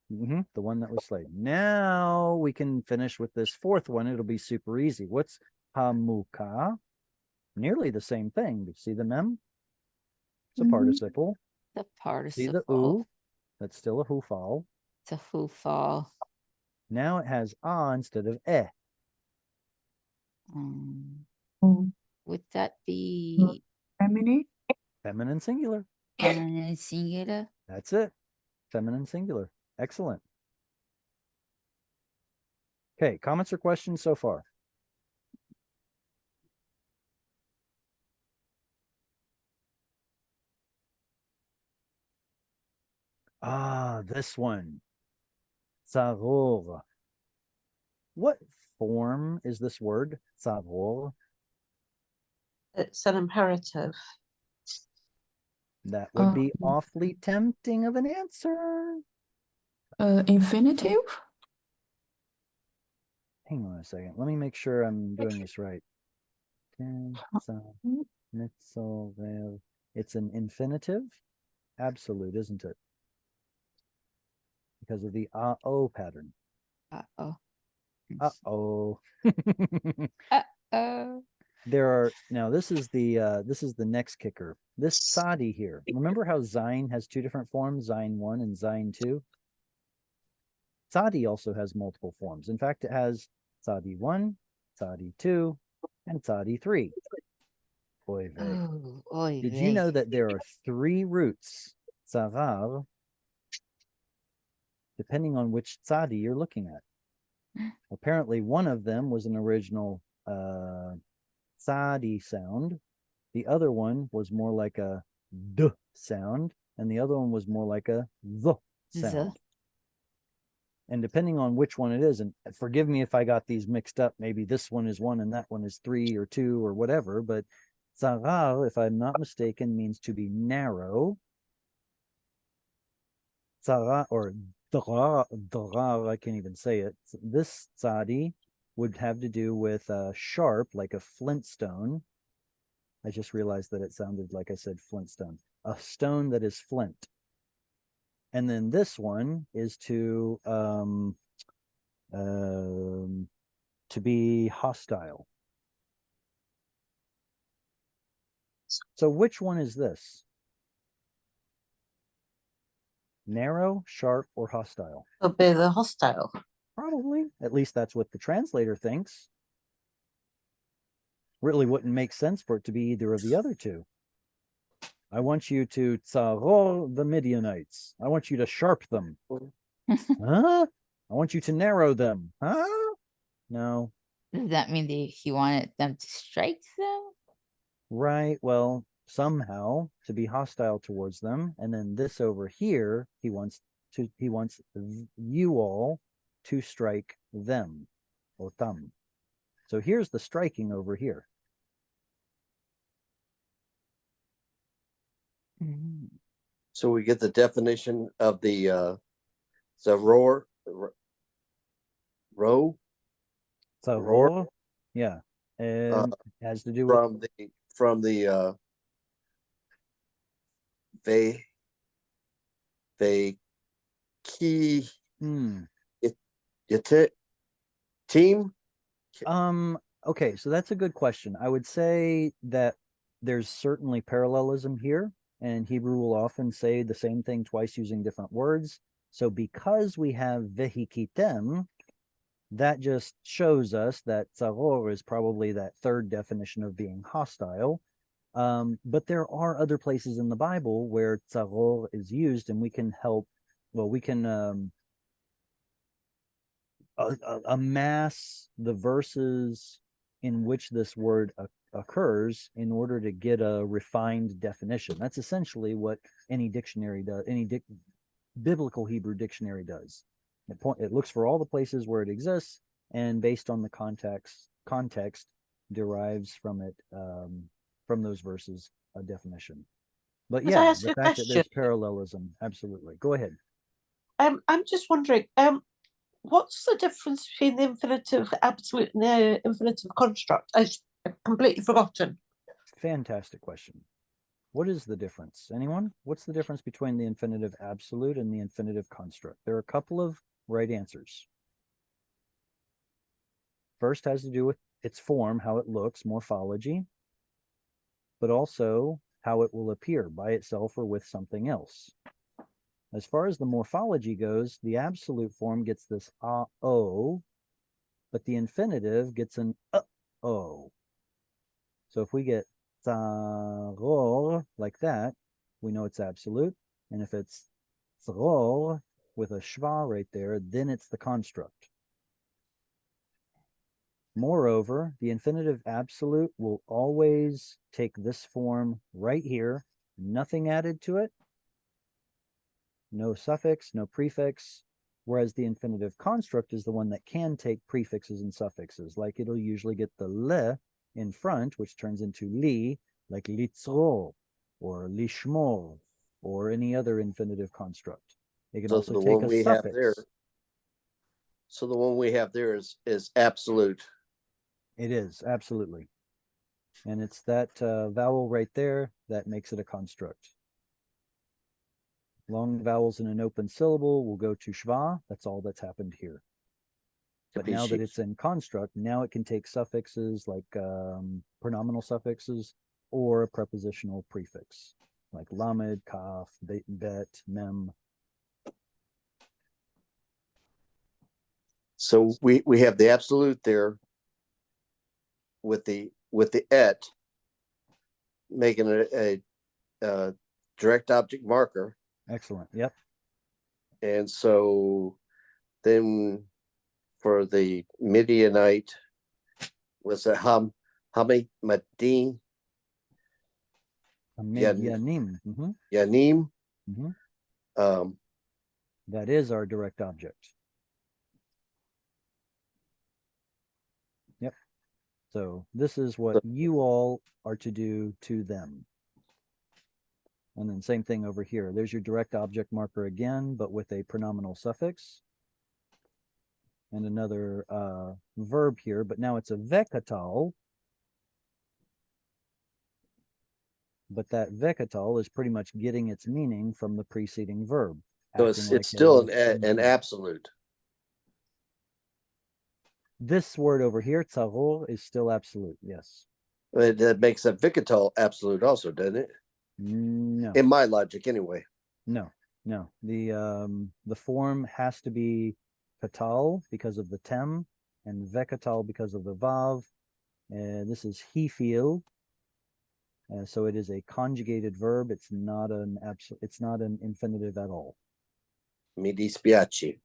The one that was slain. Now we can finish with this fourth one. It'll be super easy. What's hamuka? Nearly the same thing. You see the mem? It's a Mhm. participle. The See the participle. oo? That's still a hufal. It's a hufal. Now it has a instead of eh. Would that be Feminine? Feminine singular. feminine singular? That's it. Feminine singular. Excellent. Okay, comments or questions so far? Ah, this one. Tzaror. What form is this word? Tzaror. It's an imperative. That would be awfully tempting of an answer. Infinitive? Hang on a second. Let me make sure I'm doing this right. It's an infinitive. Absolute, isn't it? Because of the a-o pattern. Uh-oh. Uh-oh. Uh-oh. There are now this is the next kicker. This tzadi here. Remember how Zayin has two different forms, Zayin 1 and Zayin 2? Tzadi also has multiple forms. In fact, it has tzadi 1, tzadi 2, and tzadi 3. Oy vey. Oh, oy Did you know vey. that there are 3 roots, tzarav, depending on which tzadi you're looking at? Apparently, one of them was an original tzadi sound. The other one was more like a d sound, and the other one was more like a the sound. And depending on which one it is, and forgive me if I got these mixed up, maybe this one is 1 and that one is 3 or 2 or whatever, but tzarav, if I'm not mistaken, means to be narrow. Tzara or drar, I can't even say it. This tzadi would have to do with sharp, like a flintstone. I just realized that it sounded like I said flintstone. A stone that is flint. And then this one is to be hostile. So which one is this? Narrow, sharp, or hostile? It'll be the hostile. Probably. At least that's what the translator thinks. Really wouldn't make sense for it to be either of the other two. I want you to tzaror the Midianites. I want you to sharp them. Huh? I want you to narrow them. Huh? No. Does that mean he wanted them to strike them? Right. Well, somehow to be hostile towards them. And then this over here, he wants you all to strike them. Otam. So here's the striking over here. So we get the definition of the roar, row. Tzaror. Yeah. And has to do with from the key team. Okay, so that's a good question. I would say that there's certainly parallelism here, and Hebrew will often say the same thing twice using different words. So because we have vehikitem, that just shows us that tzaror is probably that third definition of being hostile. But there are other places in the Bible where tzaror is used, and we can amass the verses in which this word occurs in order to get a refined definition. That's essentially what any dictionary does, biblical Hebrew dictionary does. It looks for all the places where it exists, and based on the context derives from it, from those verses, a definition. But Could I yeah, ask the a fact that question? there's parallelism, absolutely. Go ahead. I'm just wondering, what's the difference between the infinitive absolute and the infinitive construct? I've completely forgotten. Fantastic question. What is the difference? Anyone? What's the difference between the infinitive absolute and the infinitive construct? There are a couple of right answers. First has to do with its form, how it looks, morphology, but also how it will appear by itself or with something else. As far as the morphology goes, the absolute form gets this o, but the infinitive gets an o. So if we get tzaror like that, we know it's absolute. And if it's tzaror with a shva right there, then it's the construct. Moreover, the infinitive absolute will always take this form right here, nothing added to it, no suffix, no prefix, whereas the infinitive construct is the one that can take prefixes and suffixes, like it'll usually get the le in front, which turns into li, like litzro, or lishmor, or any other infinitive construct. It can So also the take one a we have there. suffix. So the one we have there is absolute. It is, absolutely. And it's that vowel right there that makes it a construct. Long vowels in an open syllable will go to shva. That's all that's happened here. But now that it's in construct, now it can take suffixes like pronominal suffixes or a prepositional prefix like lamed, kaf, bet, mem. So we have the absolute there with the et making it a direct object marker. Excellent. Yep. And so then for the Midianite, was it Hamimadin? Yanim. Yanim. That is our direct object. Yep. So this is what you all are to do to them. And then same thing over here. There's your direct object marker again, but with a pronominal suffix. And another verb here, but now it's a vekatal. But that vekatal is pretty much getting its meaning from the preceding verb. So it's still an absolute. This word over here, tzaror, is still absolute, yes. That makes a vekatal absolute also, doesn't it? No. In my logic, anyway. No. The form has to be katal because of the tem, and vekatal because of the vav. This is hefil. So it is a conjugated verb. It's not an It's not an infinitive at all. Mi dispiace.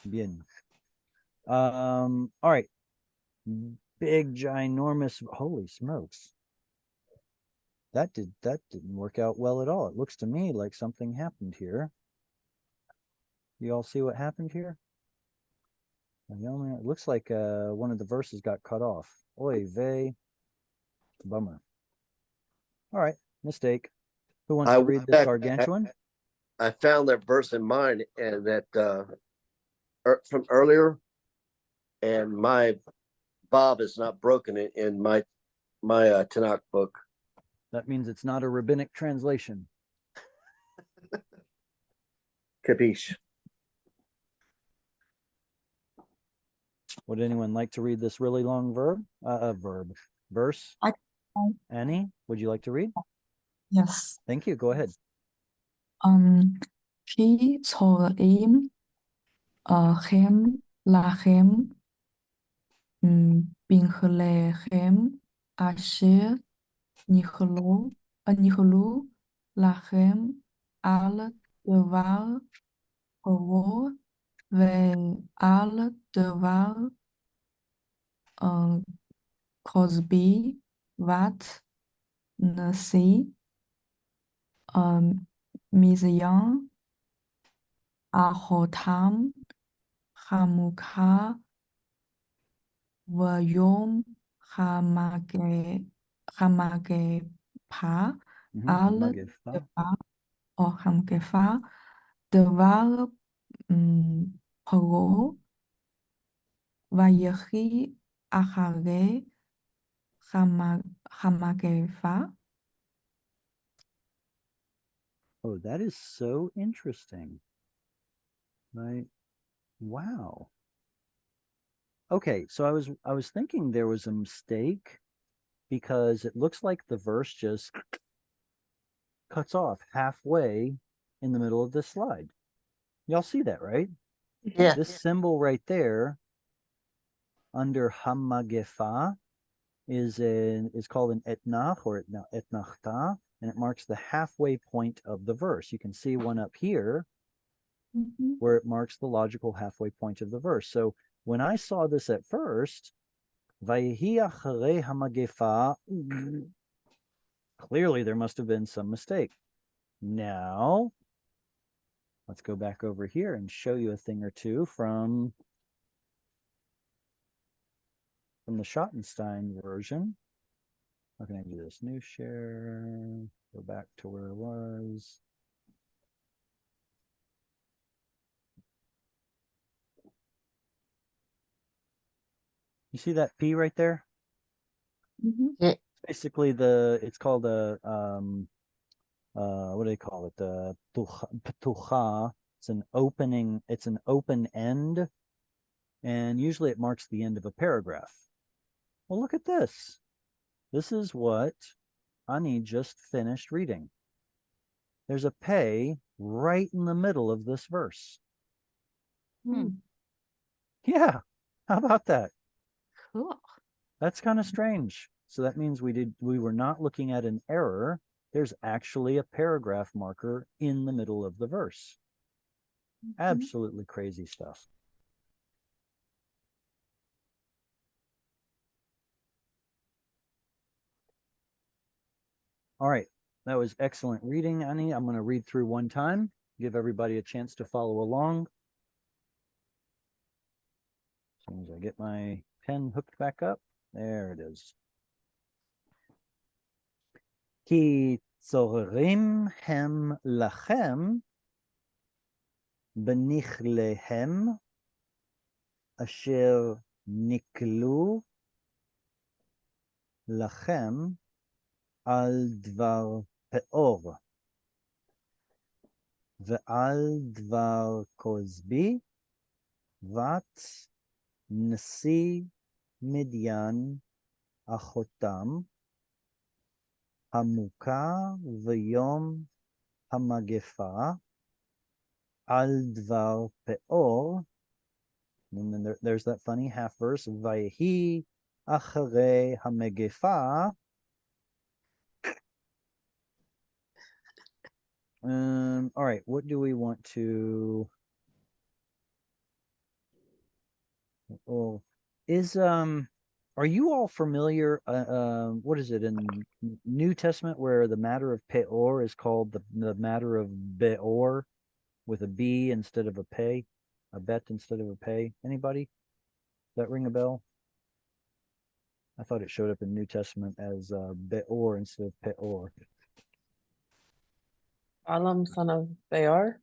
Bien. All right. Big, ginormous. Holy smokes. That didn't work out well at all. It looks to me like something happened here. You all see what happened here? It looks like one of the verses got cut off. Oy vey. Bummer. All right, mistake. Who wants to read this gargantuan? I found that verse in mine and that from earlier, and my Bob is not broken in my Tanakh book. That means it's not a rabbinic translation. Capiche. Would anyone like to read this really long verse? Annie, would you like to read? Yes. Thank you. Go ahead. כי צורעים לכם בנחליכם אשר ניחלו לכם על דבר קבוע ועל דבר קוסבי בת נשיא Mizyan, Ahotam, Hamuka, Vayom, Hamagepa, Al Hamagefa. Devar, or Hamgefa, Devar Paro, Vayechi, Achare, Hamagefa. Oh, that is so interesting. Right. Wow. Okay, so I was thinking there was a mistake because it looks like the verse just cuts off halfway in the middle of this slide. Y'all see that, right? Yeah. This symbol right there under Hamagefa is called an etnach or etnachta, and it marks the halfway point of the verse. You can see one up here where it marks the logical halfway point of the verse. So when I saw this at first, Vayehi acharei hamagefa, clearly there must have been some mistake. Now, let's go back over here and show you a thing or two from the Schottenstein version. How can I do this? New share, go back to where it was. You see that P right there? Yeah. Basically it's called a what do they call it? The ptucha. It's an opening, it's an open end, and usually it marks the end of a paragraph. Well, look at this. This is what Ani just finished reading. There's a pay right in the middle of this verse. Yeah, how about that? Cool. That's kind of strange. So that means we were not looking at an error. There's actually a paragraph marker in the middle of the verse. Absolutely crazy stuff. All right, that was excellent reading, Annie. I'm going to read through one time, give everybody a chance to follow along. As soon as I get my pen hooked back up, there it is. Ki tzorim hem lachem benichlehem asher niklu lachem al dvar peor ve'al dvar kozbi vat nasi Midian achotam hamuka v'yom hamagefa al dvar peor. And then there's that funny half verse, Vayehi acharei hamegefa. All right, what do we want to? Oh, are you all familiar? What is it in New Testament where the matter of peor is called the matter of beor with a b instead of a pay, a bet instead of a pay? Anybody? Does that ring a bell? I thought it showed up in New Testament as beor instead of peor. Balaam, son of Beor.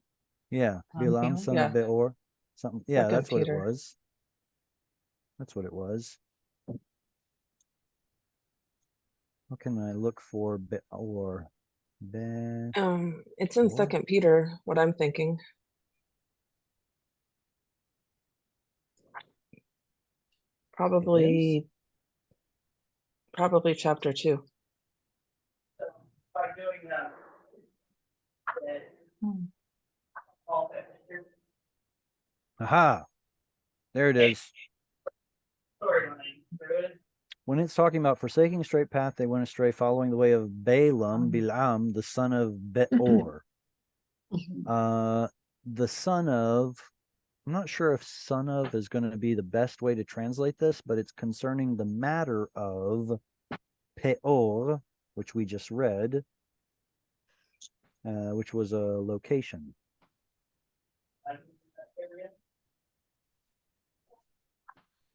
Yeah, Bilam, son Yeah. of Beor. Something. Yeah, Second that's what it Peter. was. That's what it was. What can I look for? Beor. It's in Beor. Second Peter, what I'm thinking. Probably chapter 2. By doing that. Aha. There it is. When it's talking about forsaking a straight path, they went astray, following the way of Bilam, the son of Beor. The son of, I'm not sure if son of is going to be the best way to translate this, but it's concerning the matter of Peor, which we just read. which was a location.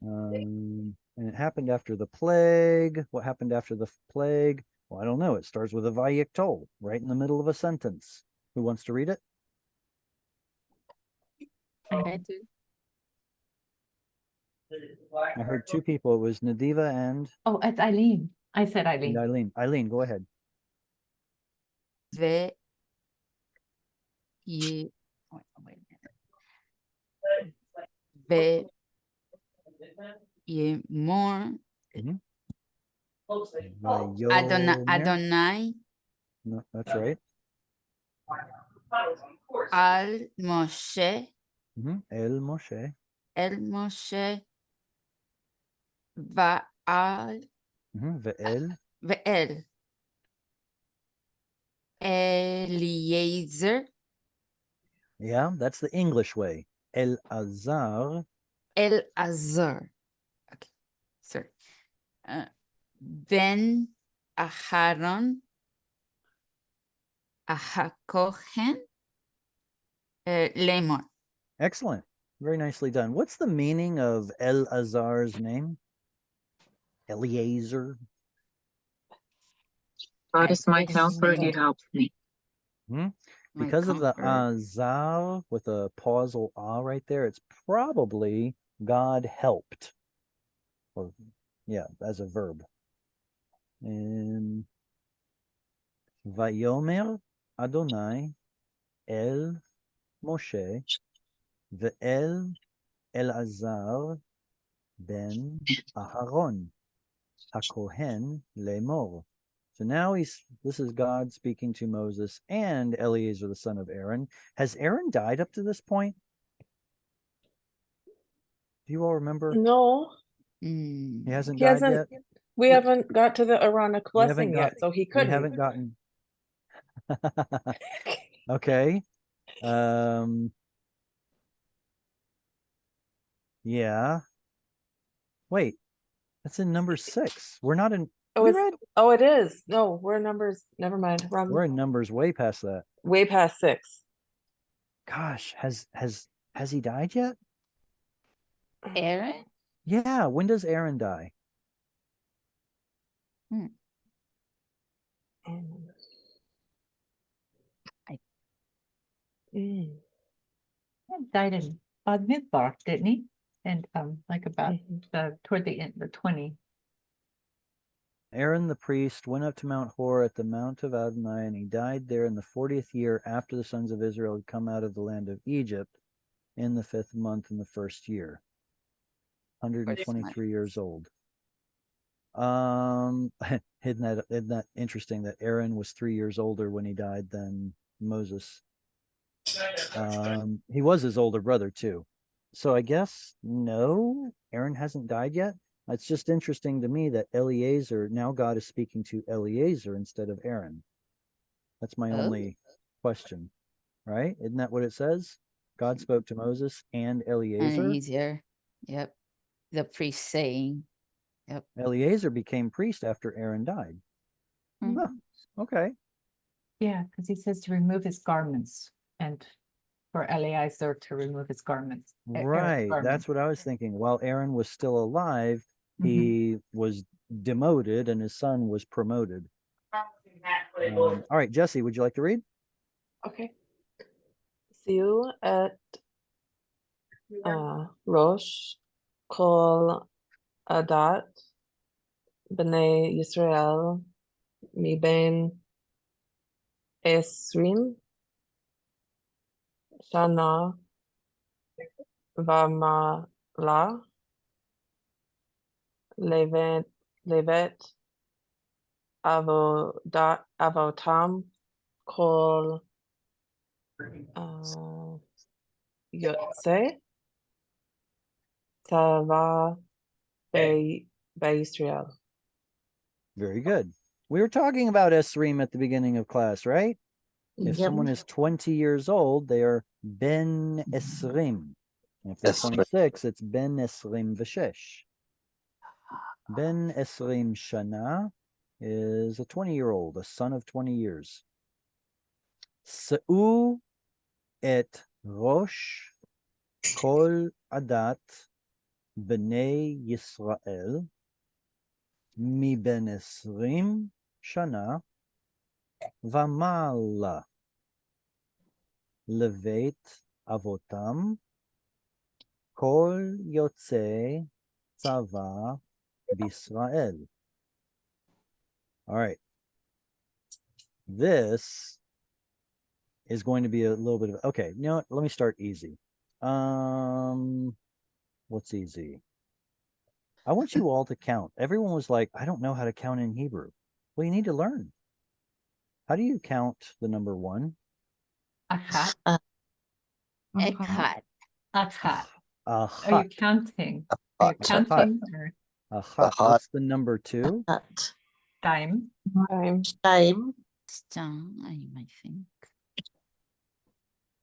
And it happened after the plague. What happened after the plague? Well, I don't know. It starts with a vayiktol, right in the middle of a sentence. Who wants to read it? I do. I heard two people. It was Nadiva and Oh, it's Eileen. I said Eileen. Eileen. Eileen, go ahead. Ve ye wait a minute. Ve ye more Vayomer. Adonai No, that's right. al Moshe El Moshe. Va'al Ve'el. ve'el Eliezer Yeah, that's the English way. El Azar. Azar. Okay, sorry. Ben Aharon Ahakohen Lemor. Excellent. Very nicely done. What's the meaning of El Azar's name? Eliezer. God is my guess helper, he maybe helps me. my Because of the comfort. Azar with a pausal ah right there, it's probably God helped. Or yeah, as a verb. And Vayomer Adonai El Moshe Ve'el Elazar ben Aharon HaKohen Lemor. So now this is God speaking to Moses and Eleazar, the son of Aaron. Has Aaron died up to this point? Do you all remember? No, He hasn't he died hasn't. yet? We haven't got to the Aaronic We haven't blessing yet, so he We couldn't. haven't gotten. Okay. Yeah. Wait, that's in number 6. We're not in. Oh, We it's read. oh, it is. No, we're numbers. Never mind. We're in numbers way past that. Way past 6. Gosh, has he died yet? Aaron? Yeah. When does Aaron die? Mm. He died in Midbar, didn't he? And like about toward the end, the 20. Aaron the priest went up to Mount Hor at the Mount of Adonai, and he died there in the 40th year after the sons of Israel had come out of the land of Egypt in the 5th month in the 1st year. 123 years old. Isn't that interesting that Aaron was 3 years older when he died than Moses? He was his older brother too. So I guess no, Aaron hasn't died yet. It's just interesting to me that Eliezer, now God is speaking to Eliezer instead of Aaron. That's my only question, right? Isn't that what it says? God spoke to Moses and Eliezer. Eliezer. Yep. The priest saying. Yep. Eliezer became priest after Aaron died. Huh, okay. Yeah, because he says to remove his garments and for Eliezer to remove his garments. Aaron's Right. garments. That's what I was thinking. While Aaron was still alive, he was demoted and his son was promoted. All right, Jesse, would you like to read? Okay. Siu et Rosh Kol Adat B'nai Yisrael Mi Ben Esrim Shana Vamala Levet Avotam Kol Yotze Tava Israel. Very good. We were talking about Esrim at the beginning of class, right? If someone is 20 years old, they are Ben Esrim. And if they're 26, it's Ben Esrim V'Shesh. Ben Esrim Shana is a 20-year-old, a son of 20 years. Se'u et rosh kol adat b'nei Yisrael mi ben 20 shana v'mala leveit avotam kol yotzei tzava b'Israel. All right. This is going to be a little bit of, okay, you know what? Let me start easy. What's easy? I want you all to count. Everyone was like, I don't know how to count in Hebrew. Well, you need to learn. How do you count the number 1? Achat. Echad. Achat. Are you Achat. counting? Are you counting or Achat. What's the number 2? At time? time, time. I think.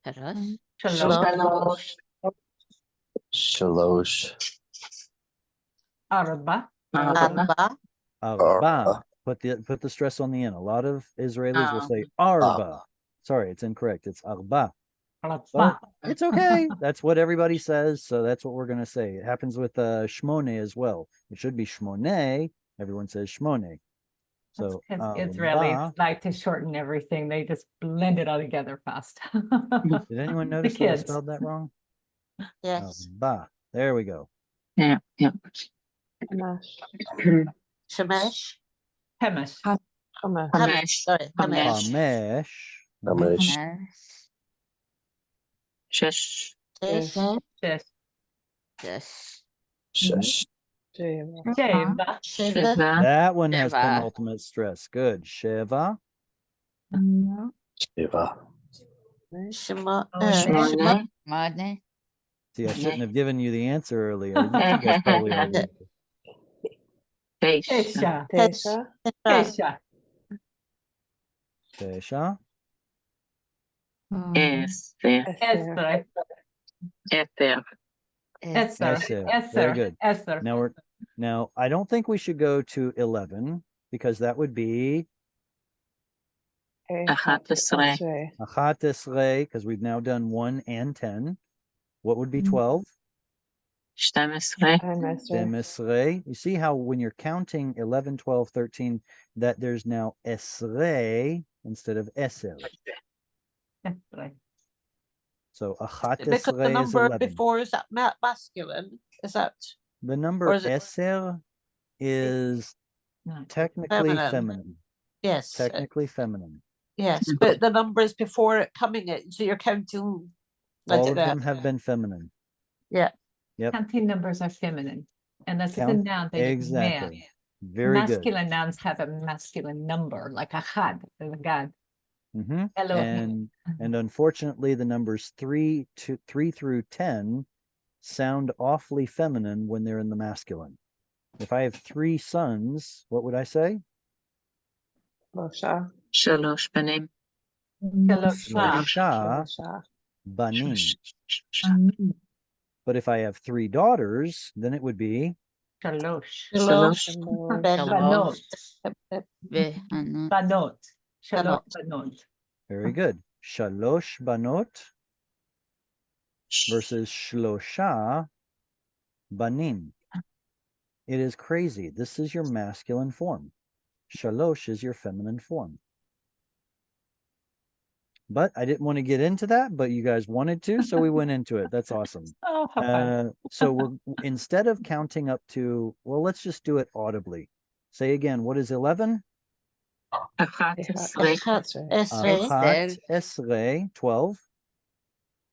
Shalosh. Shalosh. Shalosh. Arba. Arba. Arba. Put the stress on the end. A lot of Israelis will say arba. Sorry, it's incorrect. It's arba. But Arba. it's okay. That's what everybody says, so that's what we're gonna say. It happens with shmone as well. It should be shmone. Everyone says shmone. So Because arba. Israelis like to shorten everything. They just blend it all together fast. Did anyone notice that I kids. spelled that wrong? Yes. Arba. There we go. Yeah, yeah. Hamash, Shemesh. Hemish. Hamash, Hamesh. Sorry. Hamesh. Hamesh. Hamesh. Shesh, Tish. Shish. Yes. Shesh. Sheva, Sheva. Shiva. Shiva, That one has Sheva. penultimate stress. Good. Sheva. Shiva. Shema. Shmone, Mane. See, I Okay. shouldn't have given you the answer earlier. You guys probably already. Tesh, Tesha. Tesha, Tesha. Tesha. Esther, Esther, Esther. Ether, Esther. Esther. Very good. Esther. Now I don't think we should go to 11 because that would be Achat Esrei, Esrei, Achat Esrei, because we've now done 1 and 10. What would be 12? Shtem Esrei, Dem Esrei, Esrei. You see how when you're counting 11, 12, 13, that there's now Esrei instead of Eser. Esther. So Achat Because the Esrei is number 11. before is that masculine? Is that The or number is it Eser is No. technically feminine? feminine. Yes. Technically feminine. Yes, but the numbers before it coming it, so you're counting. I All don't of know. them have been feminine. Yeah. Yep. Counting numbers are feminine. Unless it's a Count- noun, they Exactly. male. Very good. Masculine nouns have a masculine number, like achad, the God. Mhm. Elohim. And unfortunately, the numbers 3 through 10 sound awfully feminine when they're in the masculine. If I have 3 sons, what would I say? Moshe, Shalosh Banim, Shalosha. Shlosha Shosha, banim. But if I have 3 daughters, then it would be Shalosh. Shalosh, Shalosh, Benot, Vehanut. Banot. Shalosh Banot. banot. very good. Shalosh banot versus shlosha banim. It is crazy. This is your masculine form. Shalosh is your feminine form. But I didn't want to get into that, but you guys wanted to, so we went into it. That's awesome. Oh, how fun. So we're instead of counting up to, well, let's just do it audibly. Say again, what is 11? Achat Esrei, Achat, Esrei, Esrei, Achat Esrei, 12.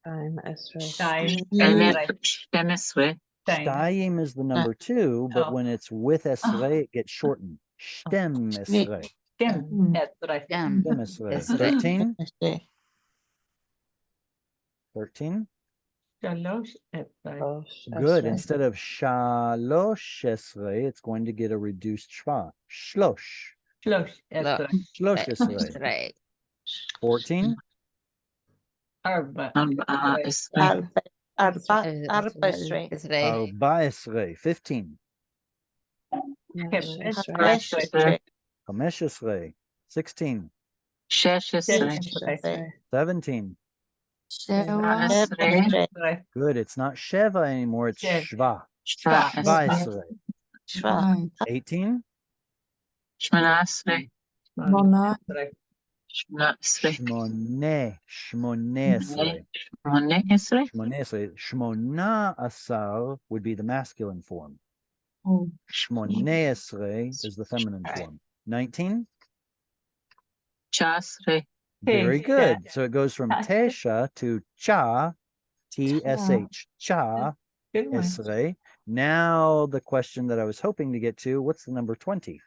Time Esrei, Time. Shtem Esrei. Esrei, Time. Shtayim is the number 2, but Oh. when it's with Esrei, it gets shortened. Shtem Esrei. Stem. Esrei. Gam. Shtem Esrei. Esrei. 13? Esrei. 13? Shalosh Esrei. Shlosh Good. Esrei, Instead of Shalosh Esrei, it's going to get a reduced shva. Shlosh. Shlosh Esrei. Shlosh Esrei. Esrei. 14? Arba. Arba Esrei, Arba, Esrei. Esrei. Arba Esrei. 15. Mesh Chemesh Esrei, Esrei. Chamesh Esrei. 16. Sheshe. Esrei. 17. שבע, Esrei. Good. It's not Sheva anymore. It's Shev. Shva. Shva. Shva Esrei. Esrei. Shva. 18. Shmona Esrei. שמונה, Shmona Esrei. Shmoneh. Shmoneh Esrei. Shmona Esrei. Shmoneh Esrei. Shmona Asar would be the masculine form. או, Shmoneh Esrei is the feminine form. 19. Cha Esrei. Very Tesha. good. So it goes from Tesha. Tesha to Cha, T-S-H, Cha Good one. Esrei. Now the question that I was hoping to get to, what's the number 20?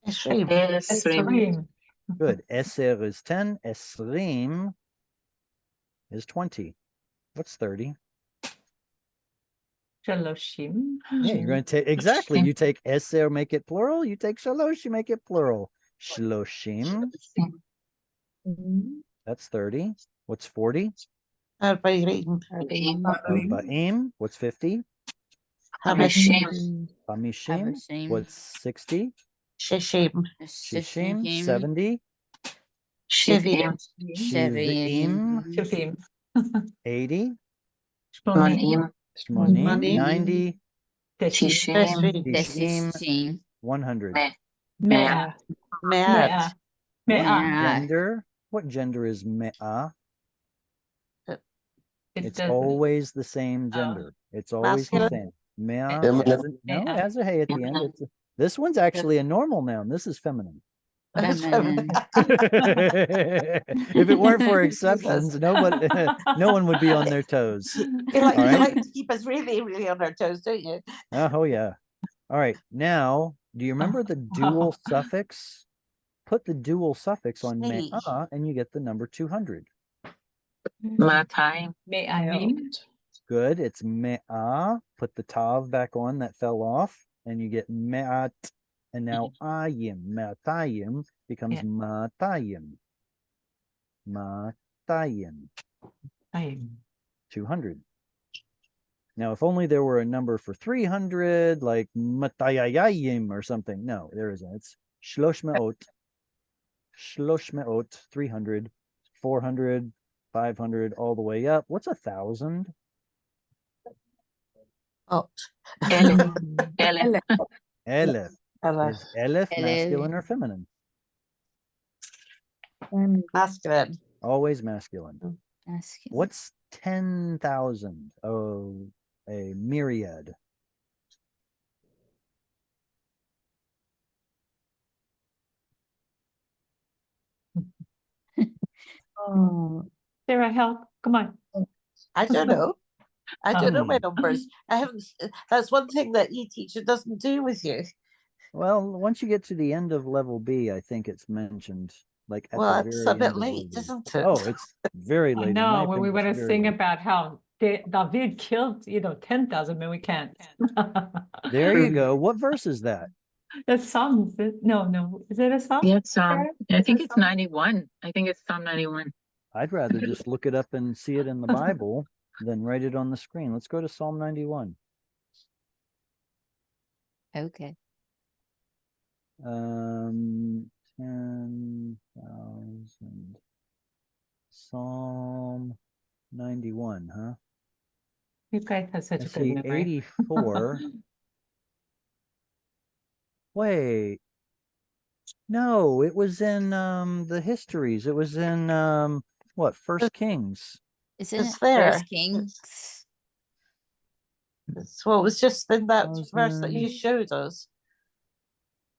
Esrim. Esrei. Esrim. Good. Eser is 10. Esrim is 20. What's 30? Shaloshim. Yeah, you're going to take, exactly. You take Eser, make it plural. You take Shalosh, you make it plural. Shloshim, that's 30. What's 40? Arbeirim. Arba'im, what's 50? Hamishim. Hamishim, Hamishim. what's 60? Shishim. Shishim, 70. Shivim. Shivim, Shufim. 80. Shmonim. Shmonim, Shmonim. 90. Teshim. Tishim. Tishim, Teshim. 100. Mea. Me'at. Mea. Gender, what gender is Me'ah? It It's doesn't. always the same Oh. gender. It's always the Masculine. same. Me'ah, Feminine. has a- no, it has a hey at the end. Feminine. This one's actually a normal noun. This is feminine. Feminine. If it weren't for exceptions, nobody, no one would be on their toes. You like, All you right. like to keep us really, really on our toes, don't you? Oh yeah. All right. Now, do you remember the dual suffix? Put the dual suffix on Snee. me'ah and you get the number 200. Matayim. Me'ayim. Good. It's me'ah. Put the tav back on that fell off and you get me'at. And now ayim, me'atayim becomes Yeah. matayim. Matayim, Ayim. 200. Now, if only there were a number for 300, like matayayim or something. No, there isn't. It's shlosh me'ot. Shlosh me'ot, 300, 400, 500, all the way up. What's 1,000? Oh. Elef. Elef. Elef. Is elef masculine or feminine? Masculine. Always masculine. Masculine. What's 10,000? Oh, a myriad. Oh, Sarah, help. Come on. I don't know. I don't know my Um, numbers. I haven't. That's one thing that e-teacher doesn't do with you. Well, once you get to the end of level B, I think it's mentioned like at Well, the it's very a bit end of late, level B. isn't it? Oh, it's very I late. In my know, when we opinion, want to it's very sing late. about how David killed, 10,000, but we can't. There you go. What verse is that? The song, is it? No, is it a song? Yeah, it's Sarah? I Is think it it's song? 91. I think it's Psalm 91. I'd rather just look it up and see it in the Bible than write it on the screen. Let's go to Psalm 91. Okay. 10,000. Psalm 91, huh? You guys have such I a good see memory. 84. Wait. No, it was in the histories. It was in what, First Kings. Isn't It's it there. First Kings? Well, it was just in that verse that you 1,000. showed us.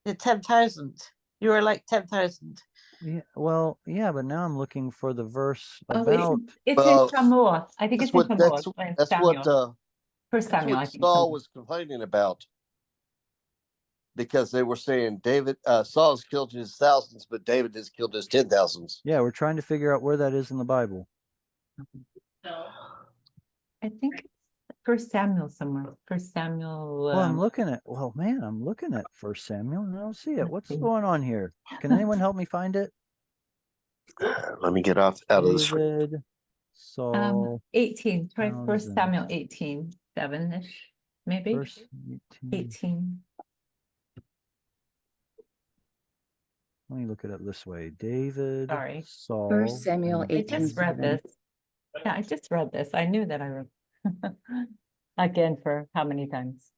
The 10,000. You were like 10,000. Yeah, well, yeah, but now I'm looking for the verse Oh, about it's Well, in Samuel. I think That's it's in what Samuel. that's Samuel. what First that's Samuel, I what think. Saul Samuel. was complaining about, because they were saying Saul's killed his thousands, but David has killed his 10,000s. yeah, we're trying to figure out where that is in the Bible. I think it's First Samuel somewhere. First Samuel. Well, I'm looking at First Samuel and I don't see it. Let's What's see. going on here? Can anyone help me find it? Let me get out of the screen. David, Saul, 18. Try First 1000. Samuel 18, 7-ish, maybe. verse 18. 18. Let me look it up this way. David, Sorry. Saul. First Samuel and I just read 18:7. this. Yeah, I just read this. I knew that I read again for how many times?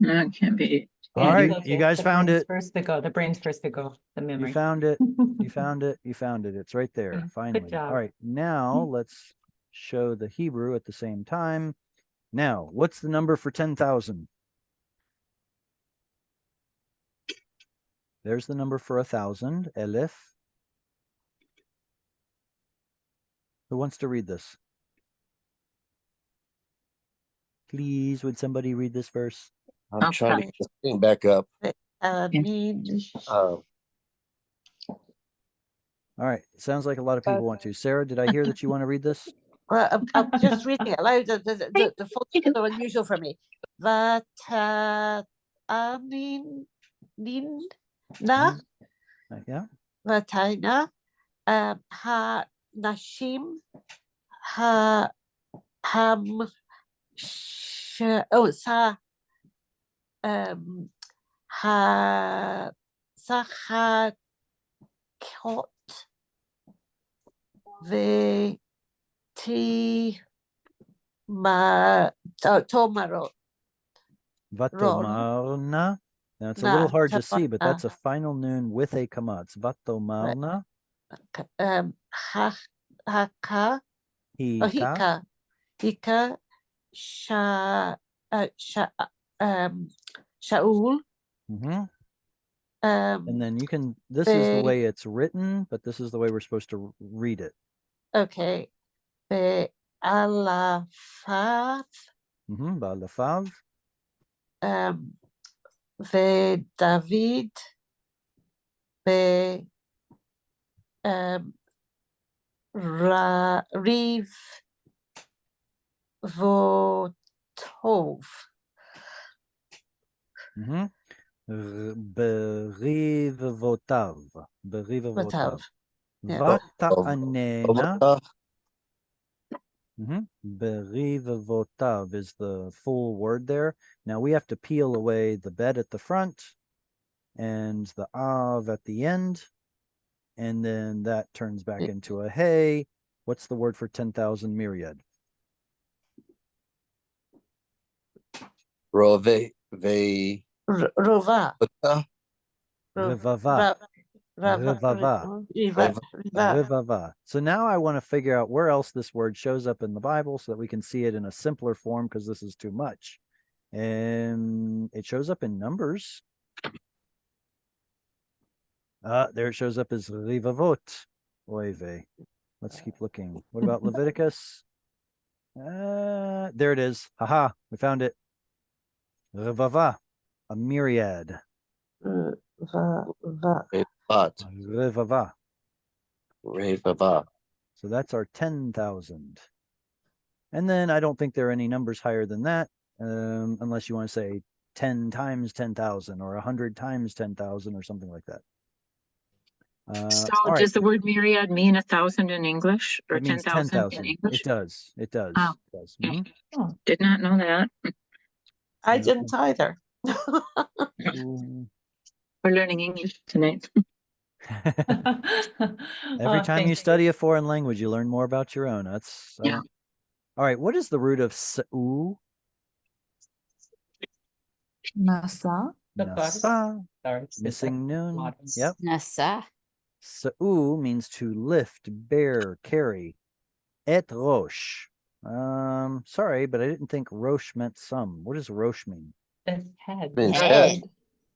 No, it can't be. All Yeah, right, it's okay. you guys The found brain's it. First to go. The brain's first to go. The You memory. found it. You found it. You found it. It's right there. Yeah, good Finally. job. All right. Now let's show the Hebrew at the same time. Now, what's the number for 10,000? There's the number for 1,000. Elif. Who wants to read this? Please, would somebody read this verse? I'm trying to Okay. get the thing back up. Mean. Uh, All right. Sounds like a lot of people want to. Sarah, did I hear that you want to read this? Well, I'm just reading it aloud. The fonts are so unusual for me. Amin na Yeah. Vataina ha nashim ha ham sa ha sachat ve ti ma tomaro Vatomarna. Now it's a little hard to see, but that's a final noon with a comma. It's Vatomarna. haka Hika. hika Shaul. And then you can, this is the way it's written, but this is the way we're supposed to read it. Okay. Be alafav. Ba'alafav. Ve David. Be Riv Votov. Berivavotav. Berivavotav. Yeah. Vata'anena. Berivavotav is the full word there. Now we have to peel away the bet at the front and the av at the end. And then that turns back into a hey. What's the word for 10,000 myriad? Rova. Revava. Revava. So now I want to figure out where else this word shows up in the Bible so that we can see it in a simpler form, because this is too much. And it shows up in Numbers. There it shows up as Rivavot. Oive. Let's keep looking. What about Leviticus? There it is. Haha, we found it. Revava, a myriad. Revava. So that's our 10,000. And then I don't think there are any numbers higher than that, unless you want to say 10 times 10,000 or 100 times 10,000 or something like that. So right. does the word myriad mean 1,000 in English or It means 10,000 in 10,000. English? It does. It does. Oh, It does. okay. Did not know that. I didn't either. We're learning English tonight. Every time you study a foreign language, you learn more about your own. That's Yeah. All right. What is the root of Sa'u? Nasa. Nasa. Sorry. Missing noon. Yep. Nasa. Sa'u means to lift, bear, carry. Et rosh. Sorry, but I didn't think rosh meant some. What does rosh mean? The head. Means Head.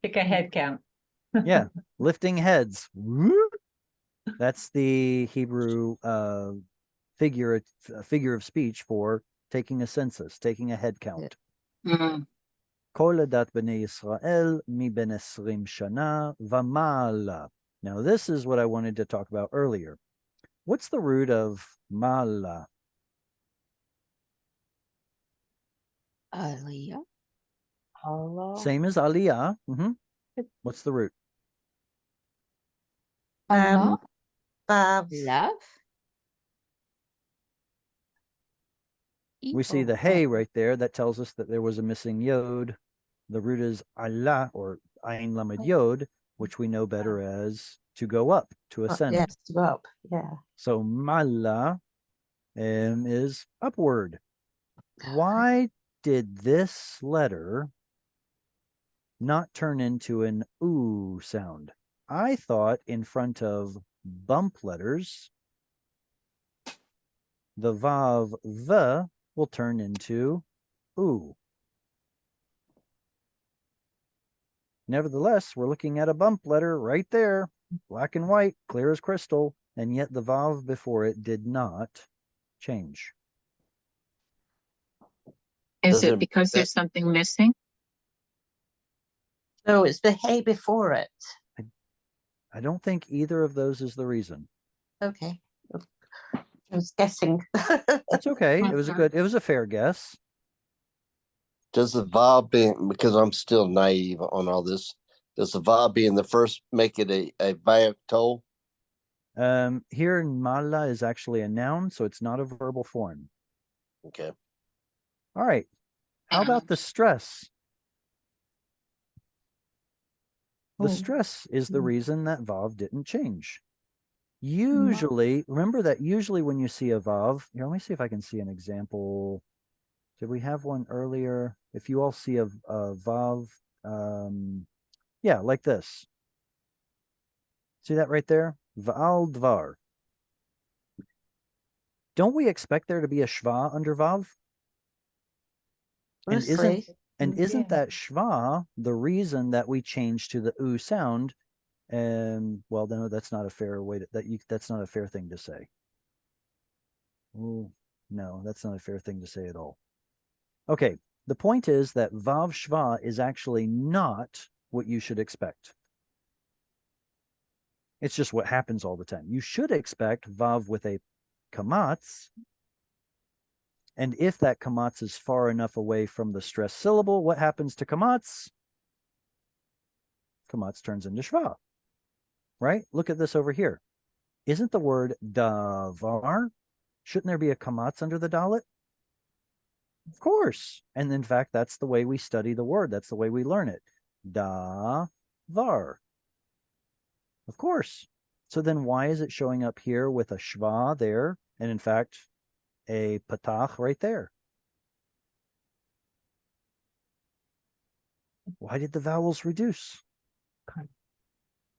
Pick a head count. Yeah, lifting heads. That's the Hebrew figure of speech for taking a census, taking a head count. Kol adat b'nei Yisrael mi ben 20 shana v'ma'ala. Now this is what I wanted to talk about earlier. What's the root of ma'ala? Aliyah. Same as aliyah. What's the root? Allah. Love. We see the hey right there. That tells us that there was a missing yod. The root is Allah, or ayin lamed yod. which we know better as to go up, to ascend. Yes, to go up. Yeah. So mala is upward. Why did this letter not turn into an oo sound? I thought in front of bump letters, the vav the will turn into oo. Nevertheless, we're looking at a bump letter right there, black and white, clear as crystal, and yet the vav before it did not change. Is Doesn't it because that- there's something missing? No, it's the hay before it. I don't think either of those is the reason. Okay. I was guessing. That's okay. It was Okay. it was a fair guess. Does the vav being, because I'm still naive on all this, does the vav being the first make it a vayakol? Here mala is actually a noun, so it's not a verbal form. Okay. All right. How about the stress? The Oh. stress is the Mm. reason that vav didn't change. Usually, remember that usually when you see a vav, here, let me see if I can see an example. Did we have one earlier? If you all see a vav, yeah, like this. See that right there? Va'al dvar. Don't we expect there to be a shva under vav? And Loosely. isn't Yeah. that shva the reason that we changed to the u sound? And well, no, that's not a fair way to, that's not a fair thing to say. Oh, no, that's not a fair thing to say at all. Okay, the point is that vav shva is actually not what you should expect. It's just what happens all the time. You should expect vav with a kamatz. And if that kamatz is far enough away from the stress syllable, what happens to kamatz? Kamatz turns into shva, right? Look at this over here. Isn't the word davar? Shouldn't there be a kamatz under the dalet? Of course. And in fact, that's the way we study the word. That's the way we learn it. Davar. Of course. So then why is it showing up here with a shva there? And in fact, a patach right there. Why did the vowels reduce?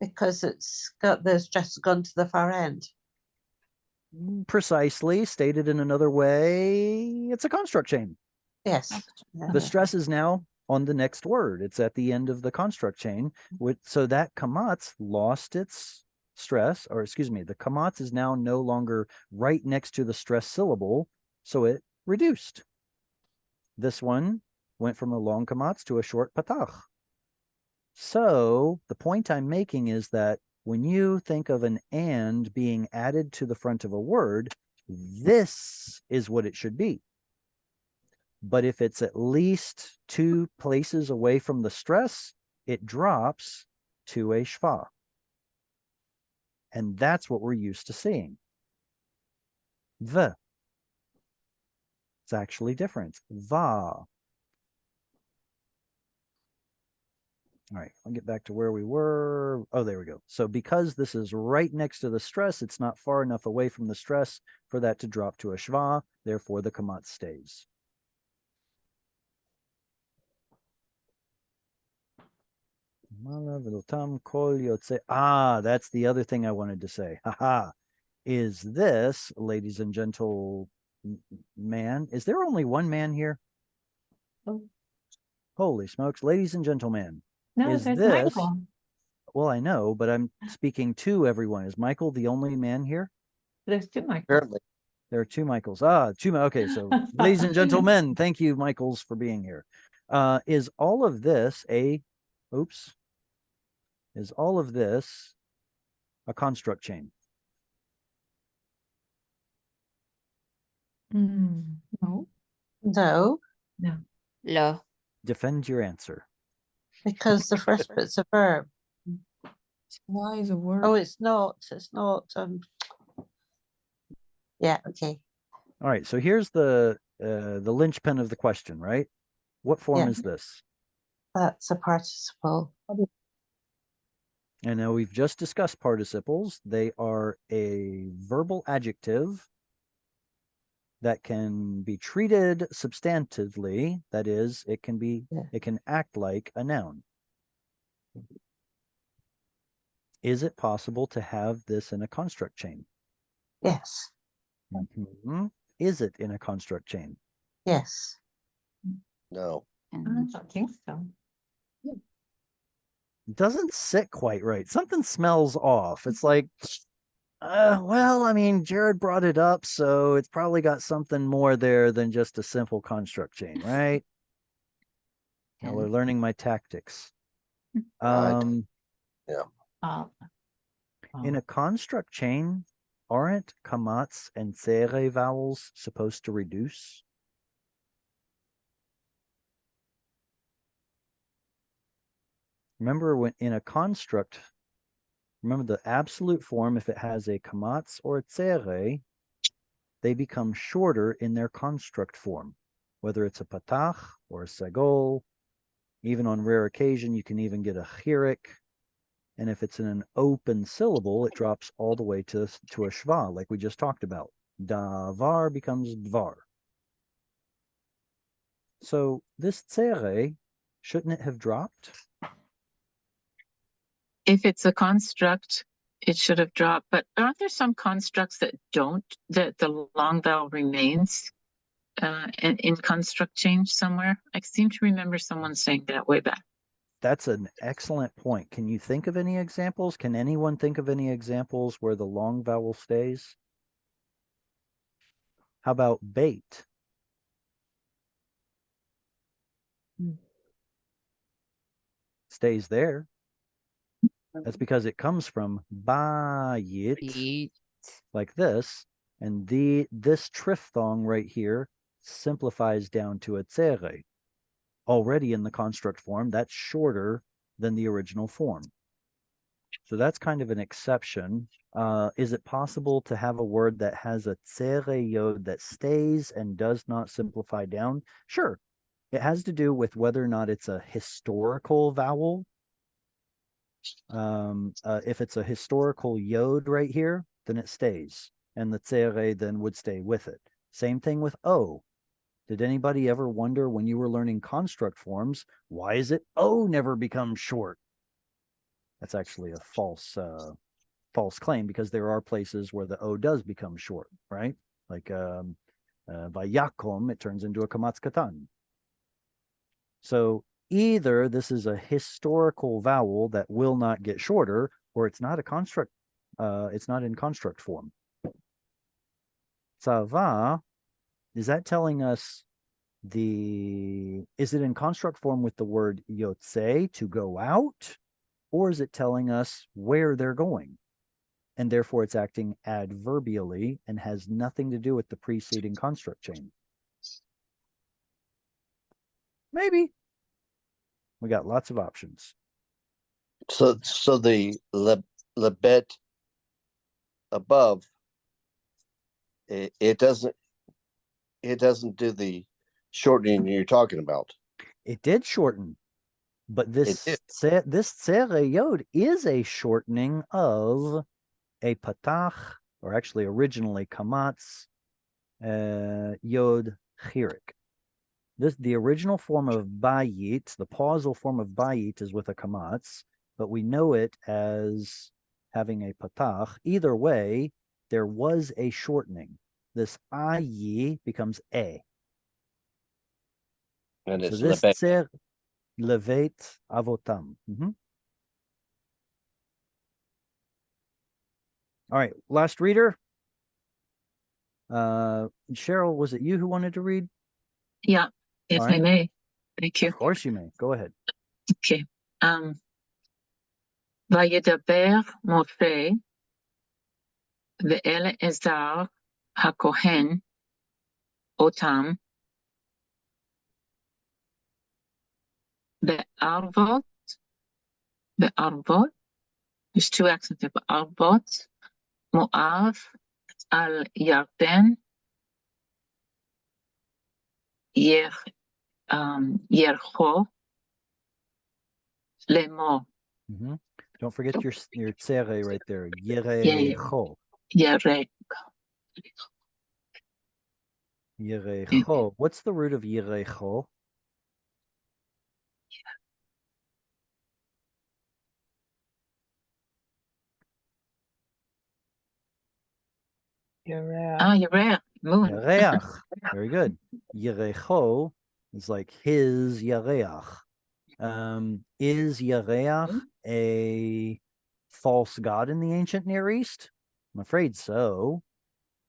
Because it's got the stress gone to the far end. Precisely, stated in another way, it's a construct chain. Yes. The stress is now on the next word. It's at the end of the construct chain. So that kamatz lost its stress, or excuse me, the kamatz is now no longer right next to the stress syllable, so it reduced. This one went from a long kamatz to a short patach. So the point I'm making is that when you think of an and being added to the front of a word, this is what it should be. But if it's at least 2 places away from the stress, it drops to a shva. And that's what we're used to seeing. The. It's actually different. Va. All right, I'll get back to where we were. Oh, there we go. So because this is right next to the stress, it's not far enough away from the stress for that to drop to a shva. Therefore, the kamat stays. Ah, that's the other thing I wanted to say. Haha. Is this, ladies and gentlemen, is there only one man here? Oh. Holy smokes, ladies and gentlemen. No, Is there's this- Michael. Well, I know, but I'm speaking to everyone. Is Michael the only man here? There's 2 Michaels. Apparently. There are 2 Michaels. Ah, 2. Okay, so ladies and gentlemen, thank you, Michaels, for being here. Is all of this a construct chain? No. No, Lo. Defend your answer. because the first bit's a verb. Why is a word? Oh, it's not. It's not. Yeah. Okay. All right, so here's the linchpin of the question, right? What form Yeah. is this? That's a participle. And now we've just discussed participles. They are a verbal adjective that can be treated substantively. That is, it can be, Yeah. it can act like a noun. Is it possible to have this in a construct chain? Yes. Mhm. Is it in a construct chain? Yes. No. I And don't think so. It doesn't sit quite right. Something smells off. It's like, well, I mean, Jared brought it up, so it's probably got something more there than just a simple construct chain, right? Now we're and learning my tactics. Right. Uh, In a construct chain, aren't kamats and tsere vowels supposed to reduce? Remember, when in a construct, remember the absolute form, if it has a kamats or a tsere, they become shorter in their construct form, whether it's a patach or a sagol. Even on rare occasion, you can even get a chirik. And if it's in an open syllable, it drops all the way to a shva, like we just talked about. Davar becomes dvar. So this tsere, shouldn't it have dropped? If it's a construct, it should have dropped, but aren't there some constructs that don't, that the long vowel remains in construct change somewhere? I seem to remember someone saying that way back. That's an excellent point. Can you think of any examples? Can anyone think of any examples where the long vowel stays? How about bait? Hmm. Stays there. That's because it comes from bayit, eat. like this, and this triphthong right here simplifies down to a tsere. Already in the construct form, that's shorter than the original form. So that's kind of an exception. Is it possible to have a word that has a tsere yod that stays and does not simplify down? Sure. It has to do with whether or not it's a historical vowel. If it's a historical yod right here, then it stays, and the tsere then would stay with it. Same thing with O. Did anybody ever wonder when you were learning construct forms, why is it O never becomes short? That's actually a false claim, because there are places where the O does become short, right? Like Vayakom, it turns into a kamatz katan. So either this is a historical vowel that will not get shorter, or it's not a construct, it's not in construct form. Tzava, is that telling us is it in construct form with the word yotze, to go out, or is it telling us where they're going? And therefore it's acting adverbially and has nothing to do with the preceding construct chain. Maybe. We got lots of options. So the lebet above, it doesn't do the shortening you're talking about. It did shorten, but this did. this tsere yod is a shortening of a patach, or actually originally kamatz yod chirik. The original form of bayit, the pausal form of bayit, is with a kamatz, but we know it as having a patach. Either way, there was a shortening. This ayi becomes a. And So it's this lebet. tser levet avotam. All right, last reader. Cheryl, was it you who wanted to read? Yeah, if All I right. may. Thank you. Of course you may. Go ahead. Okay. וידבר משה ואלעזר הכהן אותם בערבות, there's two accents there, בערבות מואב על ירדן ירחו לאמור. Don't forget your tsere right there. yeah. Yerecho. Yare. Yerecho. What's the root of yerecho? Ah, Yare. Moon. Yareach. Very good. Yerecho is like his yareach. Is Yareach a false god in the ancient Near East? I'm afraid so.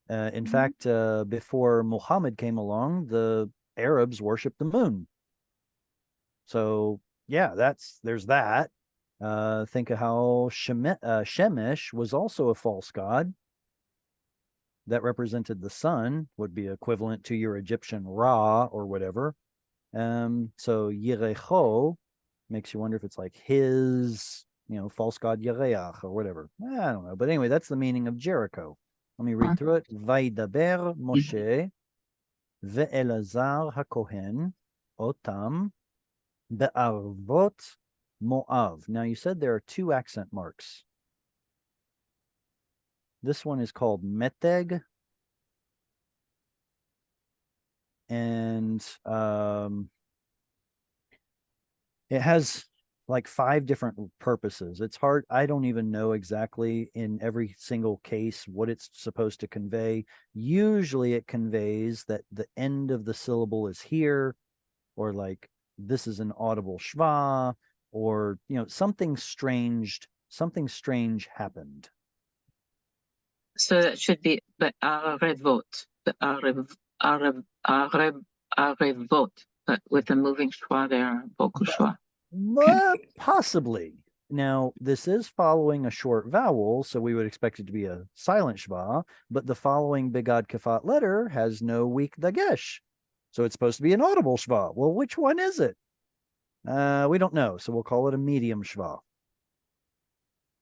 In fact, before Muhammad came along, the Arabs worshipped the moon. So yeah, there's that. Think of how Shemesh was also a false god that represented the sun, would be equivalent to your Egyptian Ra or whatever. So Yerecho makes you wonder if it's like his, false god Yereach or whatever. I don't know. But anyway, that's the meaning of Jericho. Let me read through it. Vaidaber Moshe ve'elazar hakohen otam be'arvot Moav. Now you said there are 2 accent marks. This one is called meteg, and it has like 5 different purposes. It's hard. I don't even know exactly in every single case what it's supposed to convey. Usually it conveys that the end of the syllable is here, or like this is an audible shva, or something strange happened. So that should be Be'arevot. Arevot. But with the moving schwa there, vocal schwa. Possibly. Now, this is following a short vowel, so we would expect it to be a silent shva, but the following bigad kafat letter has no weak dagesh. So it's supposed to be an audible shva. Well, which one is it? We don't know, so we'll call it a medium shva.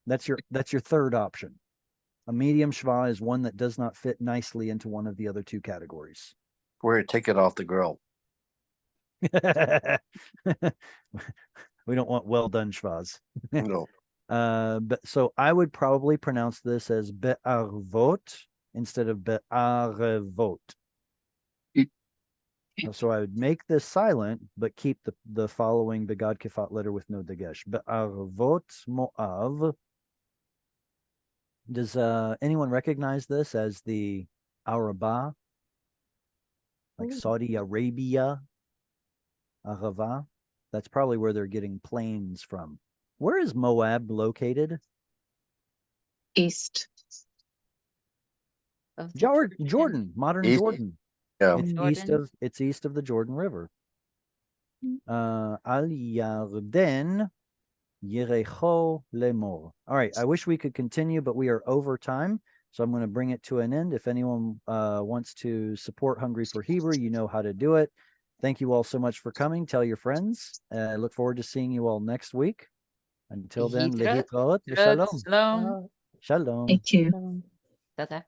That's your third option. A medium shva is one that does not fit nicely into one of the other 2 categories. We're gonna take it off the grill. We don't want well done shvas. No. But so I would probably pronounce this as be'arvot instead of be'arevot. So I would make this silent, but keep the following begad kifat letter with no dagesh. Be'arvot Moav. Does anyone recognize this as the Arabah? Like Saudi Arabia, Arava? That's probably where they're getting planes from. Where is Moab located? East. Of the Jordan, modern East. Jordan. Yeah. It's east of the Jordan River. Al Yarden Yerecho Lemor. All right, I wish we could continue, but we are over time, so I'm going to bring it to an end. If anyone wants to support Hungry for Hebrew, you know how to do it. Thank you all so much for coming. Tell your friends. I look forward to seeing you all next week. Until then, Yitrot. lehitraot v'shalom. Shalom. Shalom. Thank you. Ta-ta.